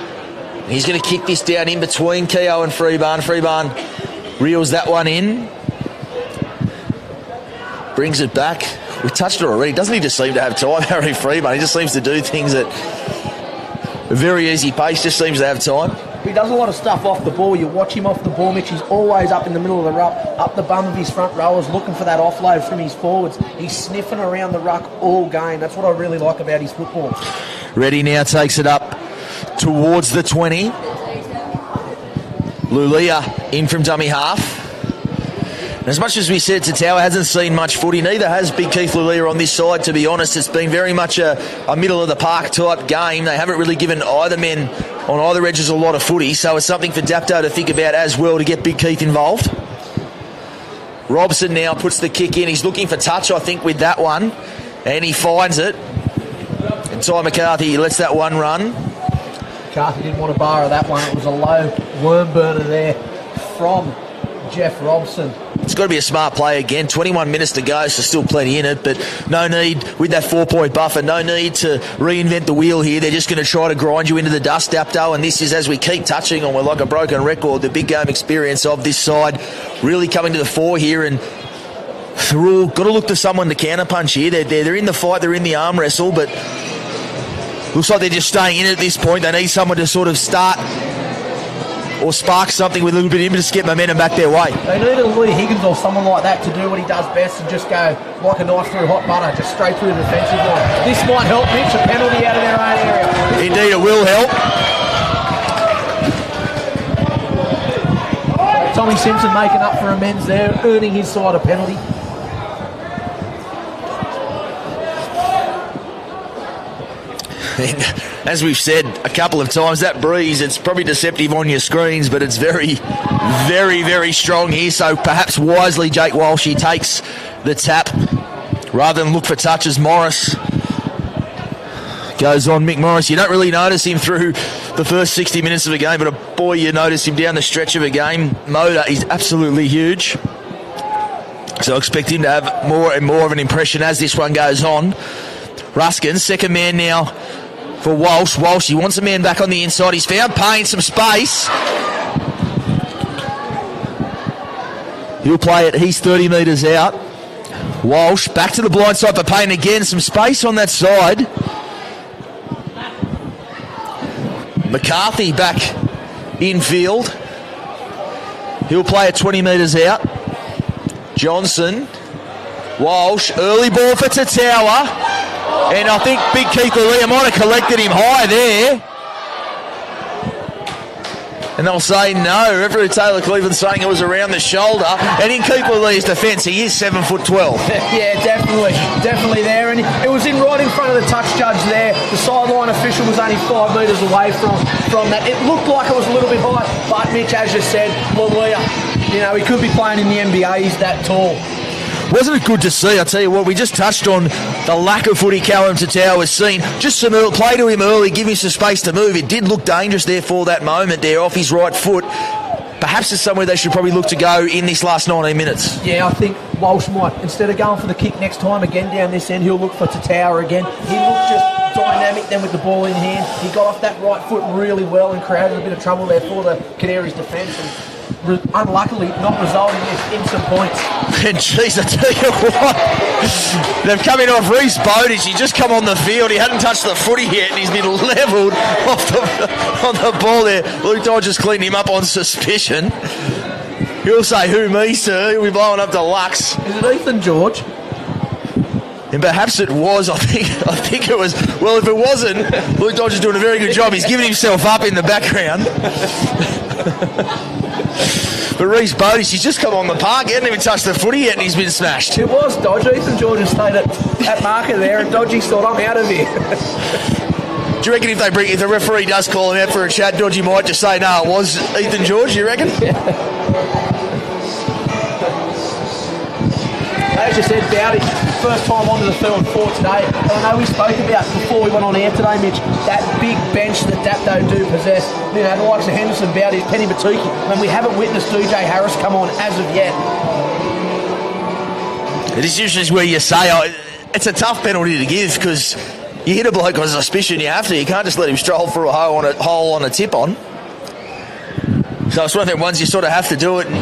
He's going to kick this down in between Keogh and Freebarn. Freebarn reels that one in. Brings it back. We touched it already. Doesn't he just seem to have time, Harry Freebarn? He just seems to do things at a very easy pace. Just seems to have time. He does a lot of stuff off the ball. You watch him off the ball, Mitch. He's always up in the middle of the ruck, up the bum of his front rowers, looking for that offload from his forwards. He's sniffing around the ruck all game. That's what I really like about his football. Reddy now takes it up towards the 20. Lulia in from dummy half. And as much as we said, Tower hasn't seen much footy, neither has Big Keith Lulia on this side, to be honest. It's been very much a middle-of-the-park type game. They haven't really given either men on either edges a lot of footy, so it's something for Dapto to think about as well to get Big Keith involved. Robson now puts the kick in. He's looking for touch, I think, with that one, and he finds it. And Ty McCarthy lets that one run. McCarthy didn't want to borrow that one. It was a low worm burner there from Jeff Robson. It's got to be a smart play again. 21 minutes to go, so still plenty in it, but no need, with that 4-point buffer, no need to reinvent the wheel here. They're just going to try to grind you into the dust, Dapto, and this is, as we keep touching on, we're like a broken record, the big game experience of this side really coming to the fore here, and Thirroul got to look to someone to counterpunch here. They're in the fight, they're in the arm wrestle, but looks like they're just staying in at this point. They need someone to sort of start or spark something with a little bit of impetus to get momentum back their way. They need a Lee Higgins or someone like that to do what he does best and just go like a knife through hot butter, just straight through the defensive line. This might help Mitch, a penalty out of their own area. Indeed, it will help. Tommy Simpson making up for amends there, earning his side a penalty. As we've said a couple of times, that breeze, it's probably deceptive on your screens, but it's very, very, very strong here. So perhaps wisely, Jake Walsh, he takes the tap rather than look for touches. Morris goes on. Mick Morris, you don't really notice him through the first 60 minutes of a game, but boy, you notice him down the stretch of a game. Motor is absolutely huge. So I expect him to have more and more of an impression as this one goes on. Ruskin, second man now for Walsh. Walsh, he wants a man back on the inside. He's found Payne some space. He'll play it. He's 30 metres out. Walsh back to the blind side for Payne again. Some space on that side. McCarthy back infield. He'll play it 20 metres out. Johnson. Walsh. Early ball for Tower. And I think Big Keith Lulia might have collected him high there. And they'll say no. Referee Taylor Cleveland saying it was around the shoulder. And in Keith Lulia's defence, he is 7'12". Yeah, definitely there. And it was right in front of the touch judge there. The sideline official was only 5 metres away from that. It looked like it was a little bit high, but Mitch, as you said, Lulia, you know, he could be playing in the NBA. He's that tall. Wasn't it good to see? I tell you what, we just touched on the lack of footy Callum Tatau has seen. Just some play to him early, give him some space to move. It did look dangerous there for that moment there off his right foot. Perhaps it's somewhere they should probably look to go in this last 19 minutes. Yeah, I think Walsh might, instead of going for the kick next time again down this end, he'll look for Tatau again. He looked just dynamic then with the ball in hand. He got off that right foot really well and created a bit of trouble there for the Canaries defence. Unluckily, not resulting in some points. And jeez, I tell you what, they've come in off Reece Bowditch. He just come on the field. He hadn't touched the footy yet, and he's been levelled on the ball there. Luke Dodgers cleaned him up on suspicion. He'll say, "Who, me, sir?" He'll be blowing up to Lux. Is it Ethan George? And perhaps it was. I think it was. Well, if it wasn't, Luke Dodger's doing a very good job. He's giving himself up in the background. But Reece Bowditch, he's just come on the park. He hadn't even touched the footy yet, and he's been smashed. It was Dodge. Ethan George has stayed at marker there, and Dodgy thought, I'm out of here. Do you reckon if the referee does call him out for a chat, Dodgy might just say, no, it was Ethan George, you reckon? As you said, Bowditch, first time onto the field for today. And I know we spoke about before we went on air today, Mitch, that big bench that Dapto do possess. You know, the likes of Henderson, Bowditch, Penny Batuki, and we haven't witnessed DJ Harris come on as of yet. It is usually where you say, it's a tough penalty to give because you hit a bloke on suspicion, you have to. You can't just let him stroll through a hole on a tip-on. So it's one of the ones you sort of have to do it, and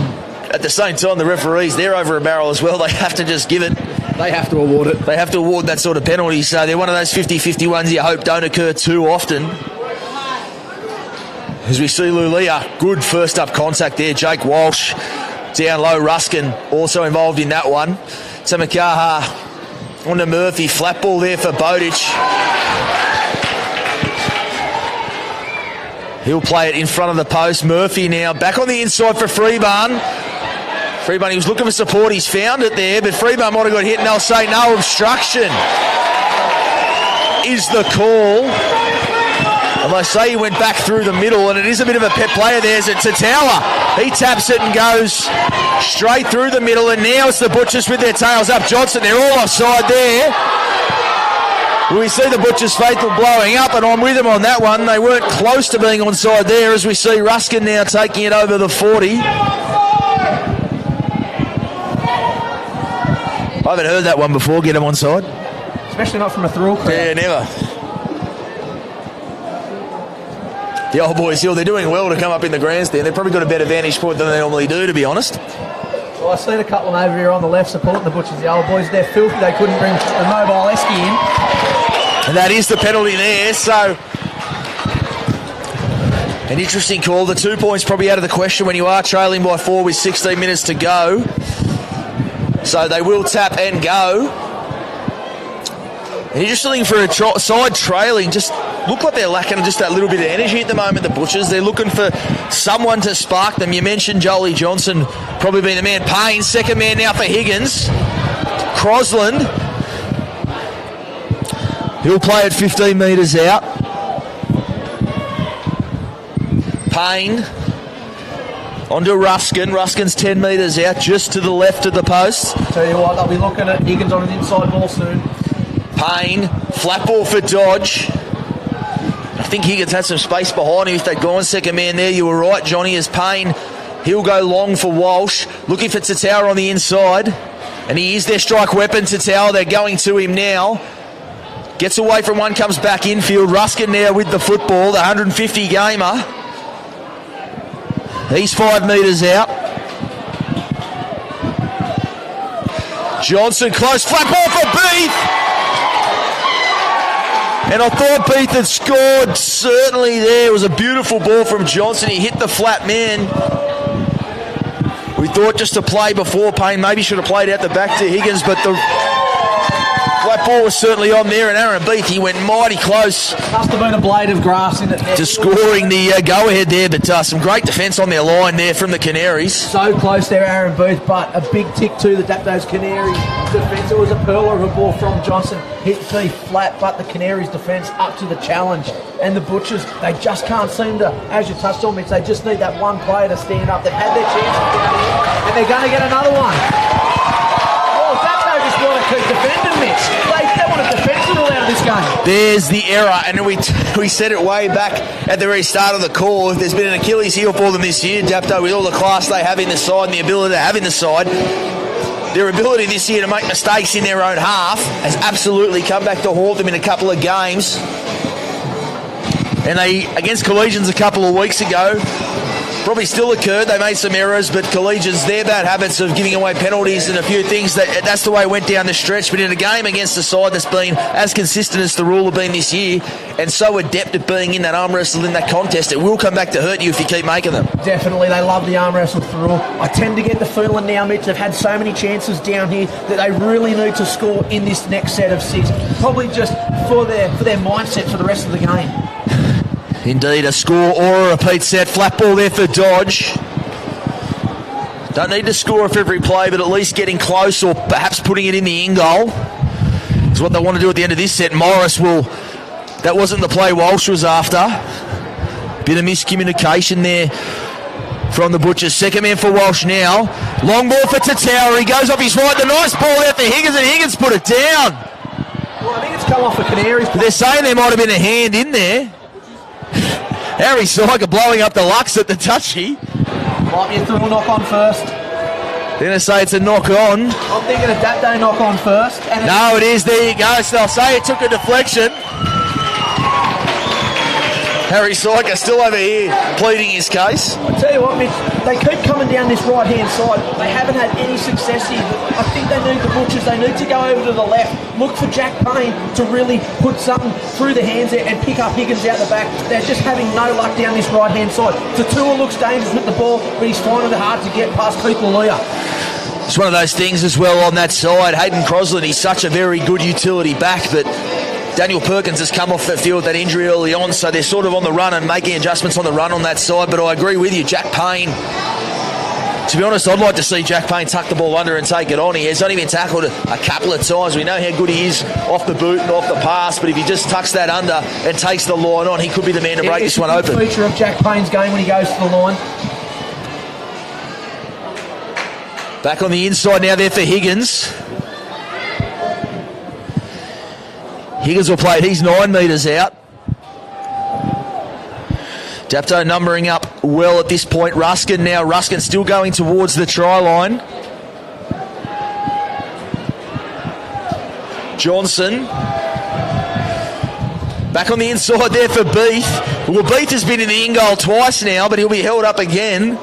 at the same time, the referees, they're over a barrel as well. They have to just give it. They have to award it. They have to award that sort of penalty. So they're one of those 50-50 ones you hope don't occur too often. As we see Lulia, good first-up contact there. Jake Walsh down low. Ruskin also involved in that one. Tamakaha on to Murphy. Flat ball there for Bowditch. He'll play it in front of the post. Murphy now back on the inside for Freeburn. Freeburn, he was looking for support. He's found it there, but Freeburn might have got hit, and they'll say no obstruction is the call. And they say he went back through the middle, and it is a bit of a pet player there. It's Tatawa. He taps it and goes straight through the middle, and now it's the Butchers with their tails up. Johnson, they're all offside there. We see the Butchers faithful blowing up, and I'm with them on that one. They weren't close to being onside there, as we see Ruskin now taking it over the 40. I haven't heard that one before, get him onside. Especially not from a Thirroul crowd. Yeah, never. The old boys Hill, they're doing well to come up in the grandstand. They've probably got a better vantage point than they normally do, to be honest. Well, I've seen a couple over here on the left supporting the Butchers. The old boys, they're filthy. They couldn't bring the mobile esky in. And that is the penalty there, so an interesting call. The 2 points probably out of the question when you are trailing by 4 with 16 minutes to go. So they will tap and go. And interesting for a side trailing, just look like they're lacking just that little bit of energy at the moment, the Butchers. They're looking for someone to spark them. You mentioned Jolie Johnson probably being the man. Payne, second man now for Higgins. Crosland. He'll play at 15 metres out. Payne. Onto Ruskin. Ruskin's 10 metres out, just to the left of the post. Tell you what, they'll be looking at Higgins on an inside ball soon. Payne, flat ball for Dodge. I think Higgins had some space behind him if they'd gone second man there. You were right, Johnny, as Payne. He'll go long for Walsh. Looking for Tatawa on the inside. And he is their strike weapon, Tatawa. They're going to him now. Gets away from one, comes back infield. Ruskin now with the football, the 150 gamer. He's 5 metres out. Johnson close, flat ball for Beath. And I thought Beath had scored certainly there. It was a beautiful ball from Johnson. He hit the flat man. We thought just to play before Payne, maybe should have played out the back to Higgins, but the flat ball was certainly on there, and Aaron Beath, he went mighty close. Must have been a blade of grass in it there. To scoring the go-ahead there, but some great defence on their line there from the Canaries. So close there, Aaron Booth, but a big tick to the Dapto's Canaries defence. It was a pearler of a ball from Johnson. Hit Beath flat, but the Canaries defence up to the challenge. And the Butchers, they just can't seem to, as you touched on, Mitch, they just need that one player to stand up. They've had their chances down here, and they're going to get another one. Oh, Dapto just want to keep defending, Mitch. They want to defend it all out of this game. There's the error, and we said it way back at the very start of the call. If there's been an Achilles heel for them this year, Dapto, with all the class they have in the side and the ability they have in the side, their ability this year to make mistakes in their own half has absolutely come back to haunt them in a couple of games. And they, against Collegians a couple of weeks ago, probably still occurred. They made some errors, but Collegians, their bad habits of giving away penalties and a few things, that's the way it went down the stretch. But in a game against a side that's been as consistent as Thirroul have been this year and so adept at being in that arm wrestle in that contest, it will come back to hurt you if you keep making them. Definitely, they love the arm wrestle Thirroul. I tend to get the feeling now, Mitch, they've had so many chances down here that they really need to score in this next set of 6. Probably just for their mindset for the rest of the game. Indeed, a score or a repeat set. Flat ball there for Dodge. Don't need to score off every play, but at least getting close or perhaps putting it in the in goal is what they want to do at the end of this set. Morris will... That wasn't the play Walsh was after. Bit of miscommunication there from the Butchers. Second man for Walsh now. Long ball for Tatawa. He goes off his right. The nice ball out for Higgins, and Higgins put it down. Well, I think it's come off the Canaries. They're saying there might have been a hand in there. Harry Syker blowing up the Lux at the touchy. Might be a Thirroul knock on first. They're going to say it's a knock on. I'm thinking a Dapto knock on first. And No, it is. There you go. So they'll say it took a deflection. Harry Syker still over here pleading his case. I tell you what, Mitch, they keep coming down this right-hand side. They haven't had any success here. I think they need the Butchers. They need to go over to the left, look for Jack Payne to really put something through the hands there and pick up Higgins out the back. They're just having no luck down this right-hand side. Thirroul looks dangerous with the ball, but he's finding it hard to get past Keith Laluya. It's one of those things as well on that side. Hayden Crosland, he's such a very good utility back, but Daniel Perkins has come off that field with that injury early on, so they're sort of on the run and making adjustments on the run on that side. But I agree with you, Jack Payne. To be honest, I'd like to see Jack Payne tuck the ball under and take it on. He has only been tackled a couple of times. We know how good he is off the boot and off the pass, but if he just tucks that under and takes the line on, he could be the man to break this one open. It's a feature of Jack Payne's game when he goes to the line. Back on the inside now there for Higgins. Higgins will play it. He's 9 metres out. Dapto numbering up well at this point. Ruskin now. Ruskin still going towards the try line. Johnson. Back on the inside there for Beath. Well, Beath has been in the in-goal twice now, but he'll be held up again.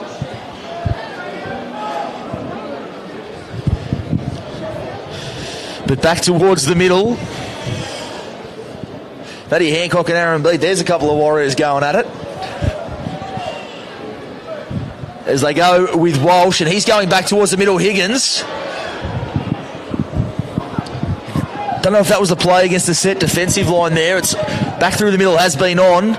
But back towards the middle. Matty Hancock and Aaron Beath. There's a couple of Warriors going at it. As they go with Walsh, and he's going back towards the middle. Higgins. Don't know if that was the play against the set defensive line there. It's back through the middle, has been on.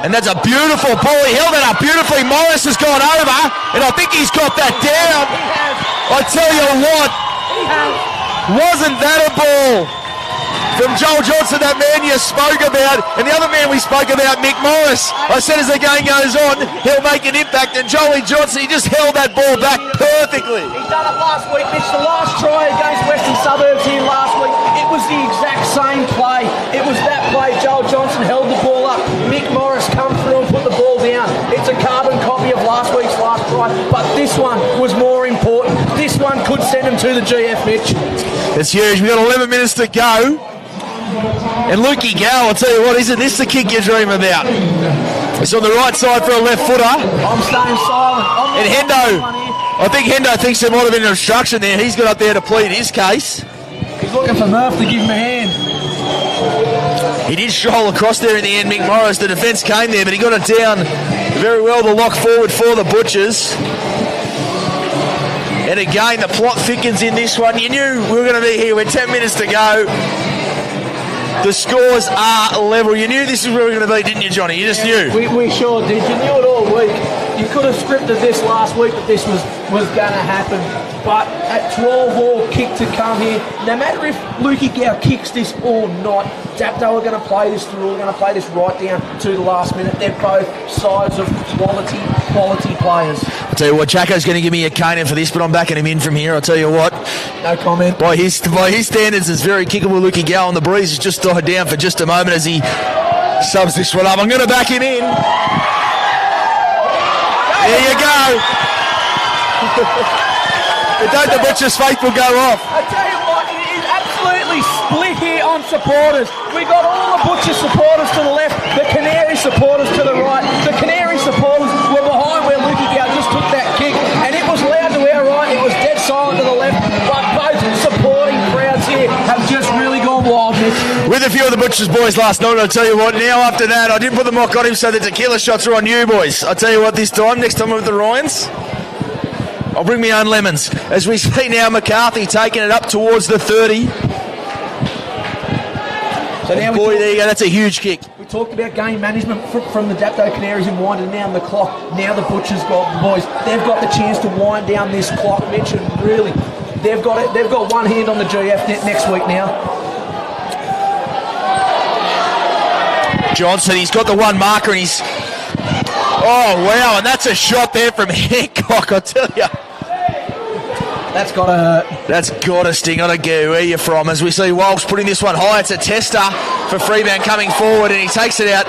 And that's a beautiful ball. He held it up beautifully. Morris has gone over, and I think he's got that down. I tell you what, wasn't that a ball from Joel Johnson, that man you spoke about, and the other man we spoke about, Mick Morris. I said as the game goes on, he'll make an impact, and Joey Johnson, he just held that ball back perfectly. He done it last week, Mitch. The last try against Western Suburbs here last week, it was the exact same play. It was that play. Joel Johnson held the ball up. Mick Morris come through and put the ball down. It's a carbon copy of last week's last try, but this one was more important. This one could send him to the GF, Mitch. It's huge. We've got 11 minutes to go. And Lukey Gow, I'll tell you what, isn't this the kick you dream about? It's on the right side for a left footer. I'm staying silent. And Hendo, I think Hendo thinks there might have been an obstruction there. He's got up there to plead his case. He's looking for Murph to give him a hand. He did stroll across there in the end, Mick Morris. The defence came there, but he got it down very well, the lock forward for the Butchers. And again, the plot thickens in this one. You knew we were going to be here with 10 minutes to go. The scores are level. You knew this is where we were going to be, didn't you, Johnny? You just knew. We sure did. You knew it all week. You could have scripted this last week that this was going to happen. But at 12-all kick to come here, no matter if Lukey Gow kicks this or not, Dapto are going to play this through. We're going to play this right down to the last minute. They're both sides of quality players. I'll tell you what, Chaco's going to give me a caning for this, but I'm backing him in from here. I'll tell you what. No comment. By his standards, it's very kickable. Lukey Gow on the breeze has just died down for just a moment as he subs this one up. I'm going to back him in. There you go. Don't the Butchers' faith will go off. I tell you what, it is absolutely split here on supporters. We got all the Butchers supporters to the left, the Canary supporters to the right. The Canary supporters were behind where Lukey Gow just took that kick, and it was loud to our right, it was dead silent to the left, but both supporting crowds here have just really gone wild, Mitch. With a few of the Butchers boys last night, I'll tell you what, now after that, I didn't put the mock on him, so the tequila shots are on you boys. I'll tell you what, this time, next time I'm with the Ryans, I'll bring my own lemons. As we see now, McCarthy taking it up towards the 30. So now boy, there you go, that's a huge kick. We talked about game management from the Dapto Canaries and winding down the clock. Now the Butchers got, boys, they've got the chance to wind down this clock, Mitch, and really, they've got it. They've got one hand on the GF next week now. Johnson, he's got the one marker and he's... Oh, wow, and that's a shot there from Hancock, I tell you. That's got to hurt. That's got to sting on a goo. Where you from? As we see Walsh putting this one high. It's a tester for Freeman coming forward, and he takes it out.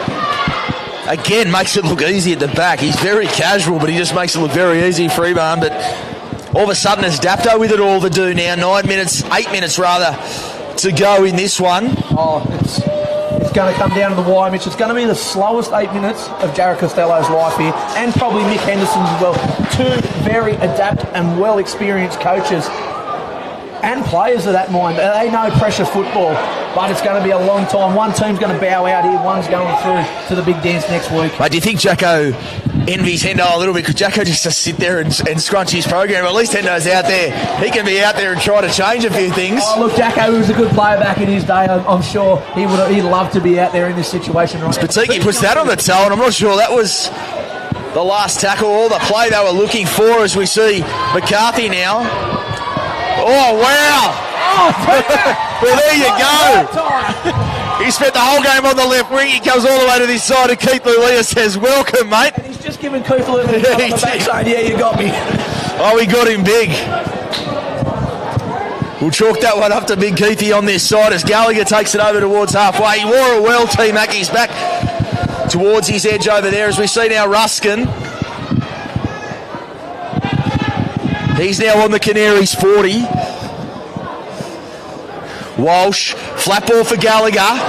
Again, makes it look easy at the back. He's very casual, but he just makes it look very easy, Freeman. But all of a sudden it's Dapto with it all to do now. 8 minutes rather, to go in this one. Oh, it's going to come down to the wire, Mitch. It's going to be the slowest 8 minutes of Jared Costello's life here, and probably Mick Henderson's as well. Two very adept and well-experienced coaches and players of that mind. They know pressure football, but it's going to be a long time. One team's going to bow out here, one's going through to the big dance next week. But do you think Jacko envies Hendo a little bit? Because Jacko just to sit there and scrunch his program. At least Hendo's out there. He can be out there and try to change a few things. Oh, look, Jacko was a good player back in his day. I'm sure he'd love to be out there in this situation right now. Patiki puts that on the toe, and I'm not sure that was the last tackle or the play they were looking for, as we see McCarthy now. Oh, wow. Oh, well, there you go. He spent the whole game on the left wing. He comes all the way to this side, and Keith Lulia says, welcome, mate. And he's just given Keith Lulia on the back saying, yeah, you got me. Oh, we got him big. We'll chalk that one up to Big Keithy on this side as Gallagher takes it over towards halfway. He wore it well, T-Mackey's back towards his edge over there, as we see now Ruskin. He's now on the Canaries 40. Walsh, flat ball for Gallagher.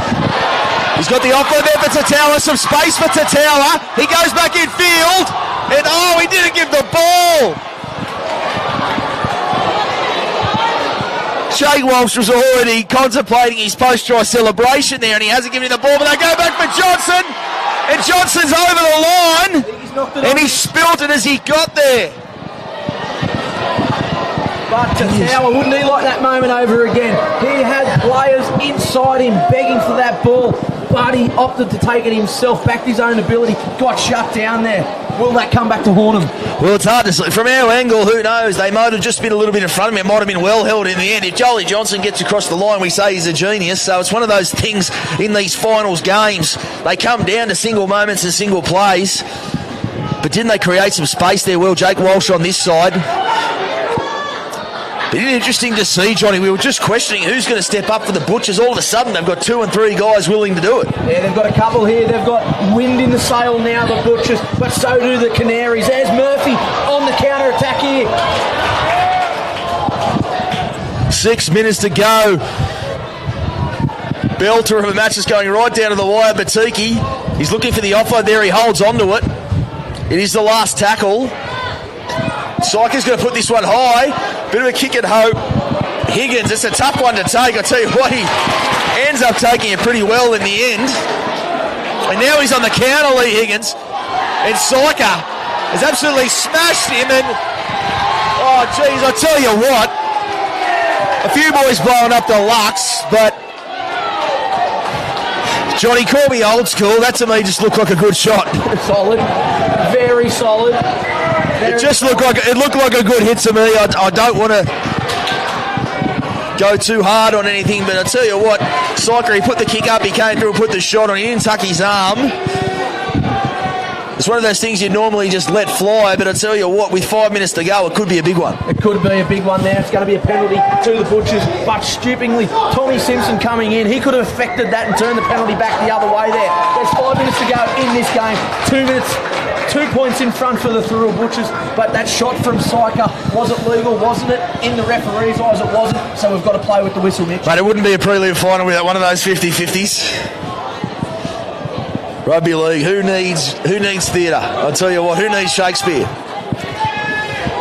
He's got the offload there for Thirroul, some space for Thirroul. He goes back in field, and he didn't give the ball. Jake Walsh was already contemplating his post-try celebration there, and he hasn't given him the ball, but they go back for Johnson, and Johnson's over the line, and he spilt it as he got there. But Thirroul, wouldn't he like that moment over again? He had players inside him begging for that ball, but he opted to take it himself, backed his own ability, got shut down there. Will that come back to haunt him? Well, it's hard to see. From our angle, who knows? They might have just been a little bit in front of him. It might have been well held in the end. If Jolie Johnson gets across the line, we say he's a genius. So it's one of those things in these finals games. They come down to single moments and single plays. But didn't they create some space there? Well, Jake Walsh on this side. But it's interesting to see, Johnny. We were just questioning who's going to step up for the Butchers. All of a sudden, they've got 2 and 3 guys willing to do it. Yeah, they've got a couple here. They've got wind in the sail now, the Butchers, but so do the Canaries. There's Murphy on the counter-attack here. 6 minutes to go. Belter of a match is going right down to the wire. Batiki, he's looking for the offload there. He holds on to it. It is the last tackle. Syker's going to put this one high. Bit of a kick and hope. Higgins, it's a tough one to take. I tell you what, he ends up taking it pretty well in the end. And now he's on the counter, Lee Higgins. And Syker has absolutely smashed him. And, oh, geez, I tell you what, a few boys blowing up the Lux, but Johnny, call me old school. That to me just looked like a good shot. Solid. Very solid. It just looked like a good hit to me. I don't want to go too hard on anything, but I tell you what, Syker, he put the kick up, he came through and put the shot on. He didn't tuck his arm. It's one of those things you normally just let fly, but I tell you what, with 5 minutes to go, it could be a big one. It could be a big one there. It's going to be a penalty to the Butchers, but stupidly, Tommy Simpson coming in, he could have affected that and turned the penalty back the other way there. There's 5 minutes to go in this game. 2 minutes. 2 points in front for the Thirroul Butchers, but that shot from Syker, was it legal, wasn't it? In the referee's eyes, it wasn't, so we've got to play with the whistle, Mitch. But it wouldn't be a prelim final without one of those 50-50s. Rugby league, who needs theatre? I'll tell you what, who needs Shakespeare?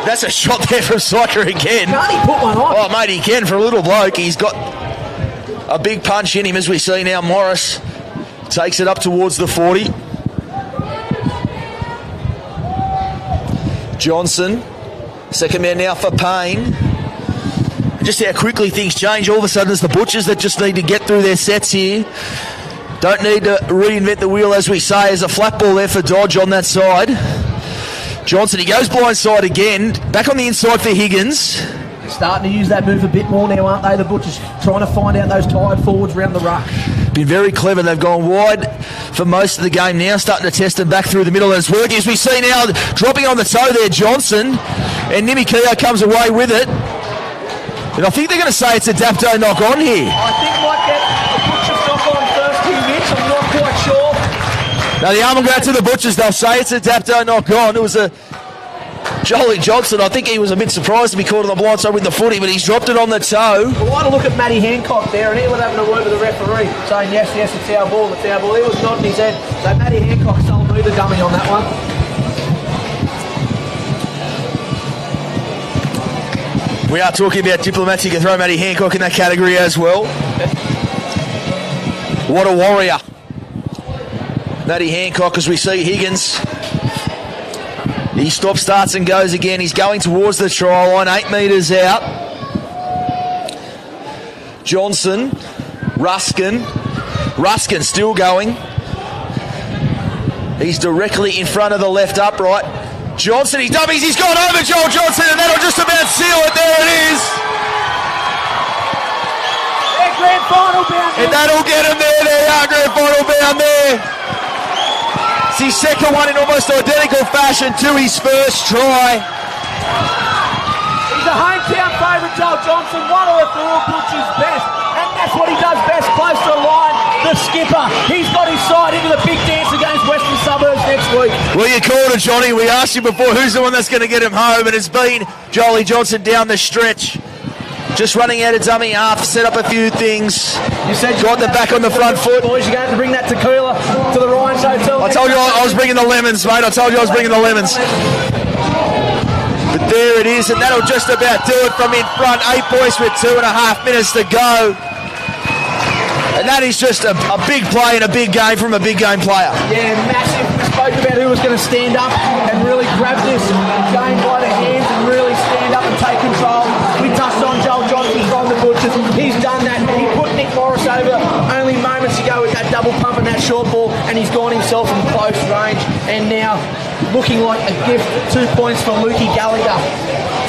That's a shot there from Syker again. Can't he put one on? Oh, mate, he can for a little bloke. He's got a big punch in him, as we see now. Morris takes it up towards the 40. Johnson, second man now for Payne. Just how quickly things change. All of a sudden it's the Butchers that just need to get through their sets here. Don't need to reinvent the wheel, as we say. There's a flat ball there for Dodge on that side. Johnson, he goes blindside again. Back on the inside for Higgins. They're starting to use that move a bit more now, aren't they, the Butchers? Trying to find out those tired forwards around the ruck. Been very clever. They've gone wide for most of the game now, starting to test them back through the middle, and it's working. As we see now, dropping on the toe there, Johnson, and Nimikia comes away with it. And I think they're going to say it's a Dapto knock on here. I think might get a Butchers knock on first 2 minutes. I'm not quite sure. Now the arm will go out to the Butchers. They'll say it's a Dapto knock on. It was a Jolie Johnson, I think he was a bit surprised to be caught on the blind side with the footy, but he's dropped it on the toe. Well, I had a look at Matty Hancock there, and he was having a word with the referee, saying, yes, it's our ball, it's our ball. He was nodding his head. So Matty Hancock sold me the dummy on that one. We are talking about diplomats. You can throw Matty Hancock in that category as well. What a warrior. Matty Hancock, as we see Higgins. He stops, starts and goes again. He's going towards the try line, 8 metres out. Johnson, Ruskin still going. He's directly in front of the left upright. Johnson, he dummies, he's gone over Joel Johnson, and that'll just about seal it. There it is. Their grand final bound. And that'll get him there. There you are, grand final bound there. It's his second one in almost identical fashion to his first try. He's a hometown favourite, Joel Johnson, one of the Thirroul Butchers' best, and that's what he does best, close to the line. The skipper, he's got his side into the big dance against Western Suburbs next week. Well, you called it, Johnny. We asked you before who's the one that's going to get him home, and it's been Jolie Johnson down the stretch. Just running out of dummy half, set up a few things. You said got the back on the front foot. Boys, you're going to bring that tequila to the Ryan's Hotel. I told you I was bringing the lemons, mate. I told you I was bringing the lemons. But there it is, and that'll just about do it from in front. 8 points with 2.5 minutes to go. And that is just a big play and a big game from a big game player. Yeah, massive. We spoke about who was going to stand up and really grab this game by the hands and really stand up and take control. We touched on Joel Johnson from the Butchers. He's done that. He put Nick Morris over only moments ago with that double pump and that short ball, and he's gone himself in close range. And now looking like a gift, 2 points for Lukey Gallagher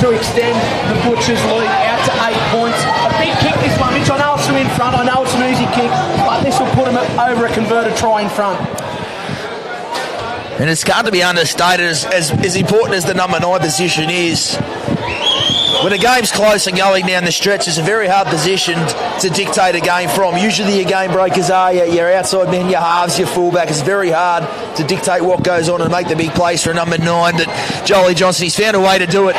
to extend the Butchers' lead out to 8 points. A big kick this one, Mitch. I know it's from in front. I know it's an easy kick, but this will put him over a converted try in front. And it's got to be understated, as important as the number 9 position is. When a game's close and going down the stretch, it's a very hard position to dictate a game from. Usually your game breakers are your outside men, your halves, your fullback. It's very hard to dictate what goes on and make the big plays for a number 9. But Jolie Johnson, he's found a way to do it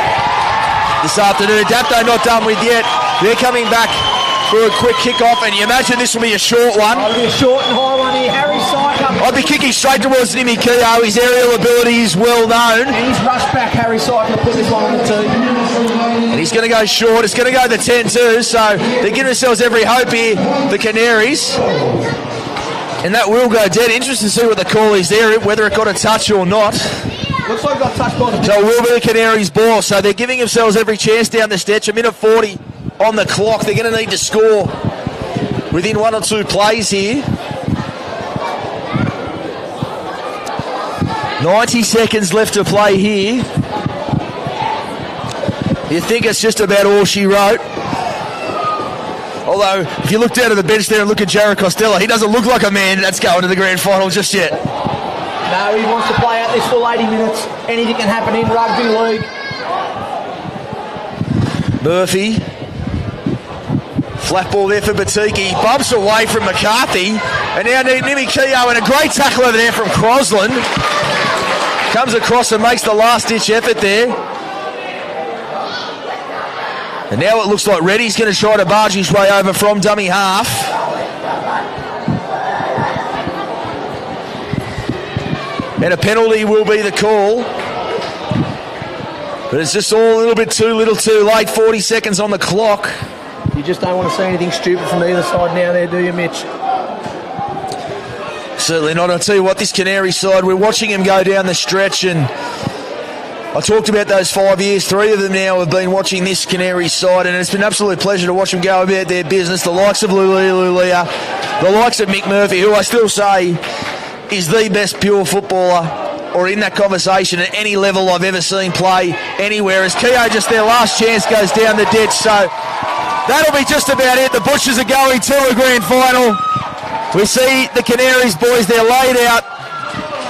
this afternoon. Dapto not done with yet. They're coming back for a quick kick-off, and you imagine this will be a short one. It'll be a short and high one here. Harry Syker. I'd be kicking straight towards Nimi Keogh. His aerial ability is well known. And he's rushed back, Harry Syker, to put this one on the tee. And he's going to go short. It's going to go the 10-2, so they're giving themselves every hope here, the Canaries. And that will go dead. Interesting to see what the call is there, whether it got a touch or not. Looks like it got touched by the... So it will be the Canaries' ball. So they're giving themselves every chance down the stretch. 1:40 on the clock. They're going to need to score within 1 or 2 plays here. 90 seconds left to play here. You think it's just about all she wrote. Although, if you look down at the bench there and look at Jared Costello, he doesn't look like a man that's going to the grand final just yet. No, he wants to play out this full 80 minutes. Anything can happen in rugby league. Murphy. Flat ball there for Batiki. Bumps away from McCarthy. And now Nimi Keogh, and a great tackle over there from Crosland. Comes across and makes the last-ditch effort there. And now it looks like Reddy's going to try to barge his way over from dummy half. And a penalty will be the call. But it's just all a little bit too little too late. 40 seconds on the clock. You just don't want to see anything stupid from either side now there, do you, Mitch? Certainly not. I'll tell you what, this Canary side, we're watching him go down the stretch, and I talked about those 5 years. 3 of them now have been watching this Canary side, and it's been an absolute pleasure to watch them go about their business. The likes of Lulia, the likes of Mick Murphy, who I still say is the best pure footballer, or in that conversation at any level I've ever seen play anywhere. As Keogh, just their last chance, goes down the ditch. So that'll be just about it. The Butchers are going to a grand final. We see the Canaries boys, they're laid out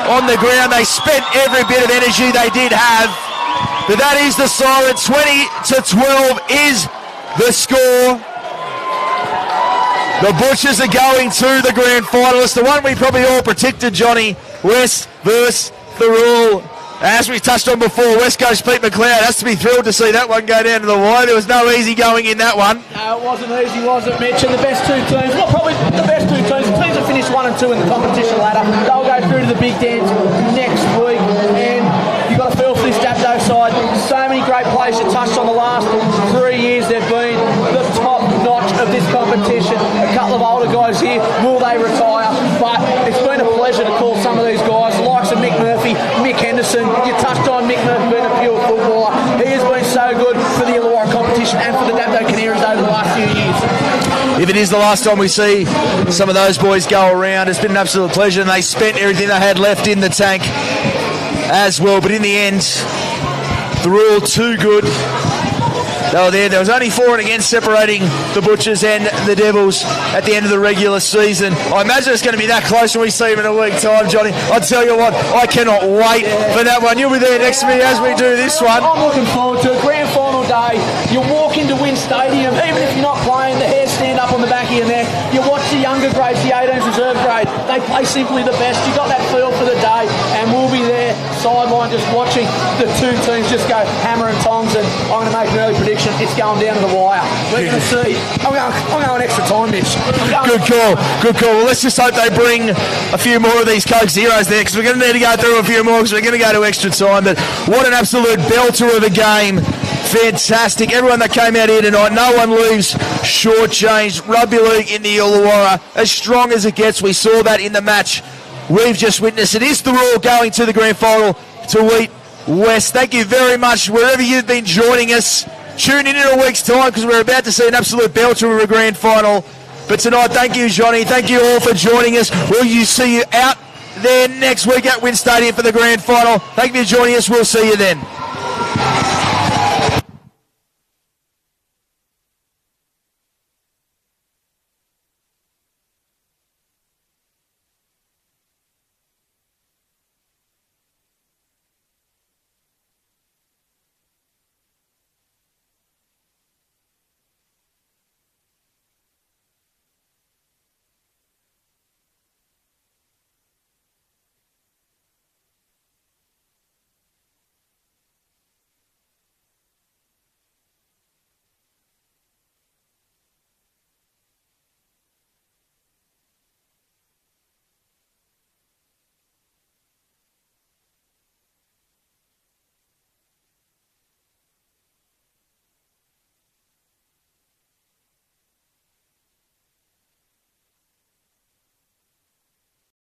on the ground. They spent every bit of energy they did have. But that is the siren. 20-12 is the score. The Butchers are going to the grand final. It's the one we probably all predicted, Johnny. West versus Thirroul. As we touched on before, West Coast Pete McLeod has to be thrilled to see that one go down to the wire. There was no easy going in that one. No, it wasn't easy, was it, Mitch? And the best two teams, well, probably the best two teams, the teams that finished 1 and 2 in the competition ladder, they'll go through to the big dance next week. And you've got to feel for this Dapto side. So many great players you touched on the last 3 years. They've been the top notch of this competition. A couple of older guys here, will they retire? But it's been a pleasure to call some of these guys, the likes of Mick Murphy, Mick Henderson. You touched on Mick Murphy being a pure footballer. He has been so good for the Illawarra competition and for the Dapto Canaries over the last few years. If it is the last time we see some of those boys go around, it's been an absolute pleasure, and they spent everything they had left in the tank as well. But in the end, Thirroul too good. They were there. There was only 4 and against separating the Butchers and the Devils at the end of the regular season. I imagine it's going to be that close when we see them in a week's time, Johnny. I tell you what, I cannot wait for that one. You'll be there next to me as we do this one. I'm looking forward to it. Grand final day. You walk into Wynn Stadium, even if you're not playing, the hairs stand up on the back of your neck. You watch the younger grades, the 18s reserve grade. They play simply the best. You got that feel for the day, and we'll be there sideline just watching the two teams just go hammer and tongs. And I'm going to make an early prediction. It's going down to the wire. We're going to see. I'm going extra time, Mitch. Good call. Good call. Well, let's just hope they bring a few more of these Coke Zeros there, because we're going to need to go through a few more, because we're going to go to extra time. But what an absolute belter of a game. Fantastic. Everyone that came out here tonight, no one leaves shortchanged. Rugby league in the Illawarra, as strong as it gets. We saw that in the match we've just witnessed. It is Thirroul going to the grand final to Wheat West. Thank you very much, wherever you've been joining us. Tune in a week's time, because we're about to see an absolute belter of a grand final. But tonight, thank you, Johnny. Thank you all for joining us. We'll see you out there next week at Wynn Stadium for the grand final. Thank you for joining us. We'll see you then.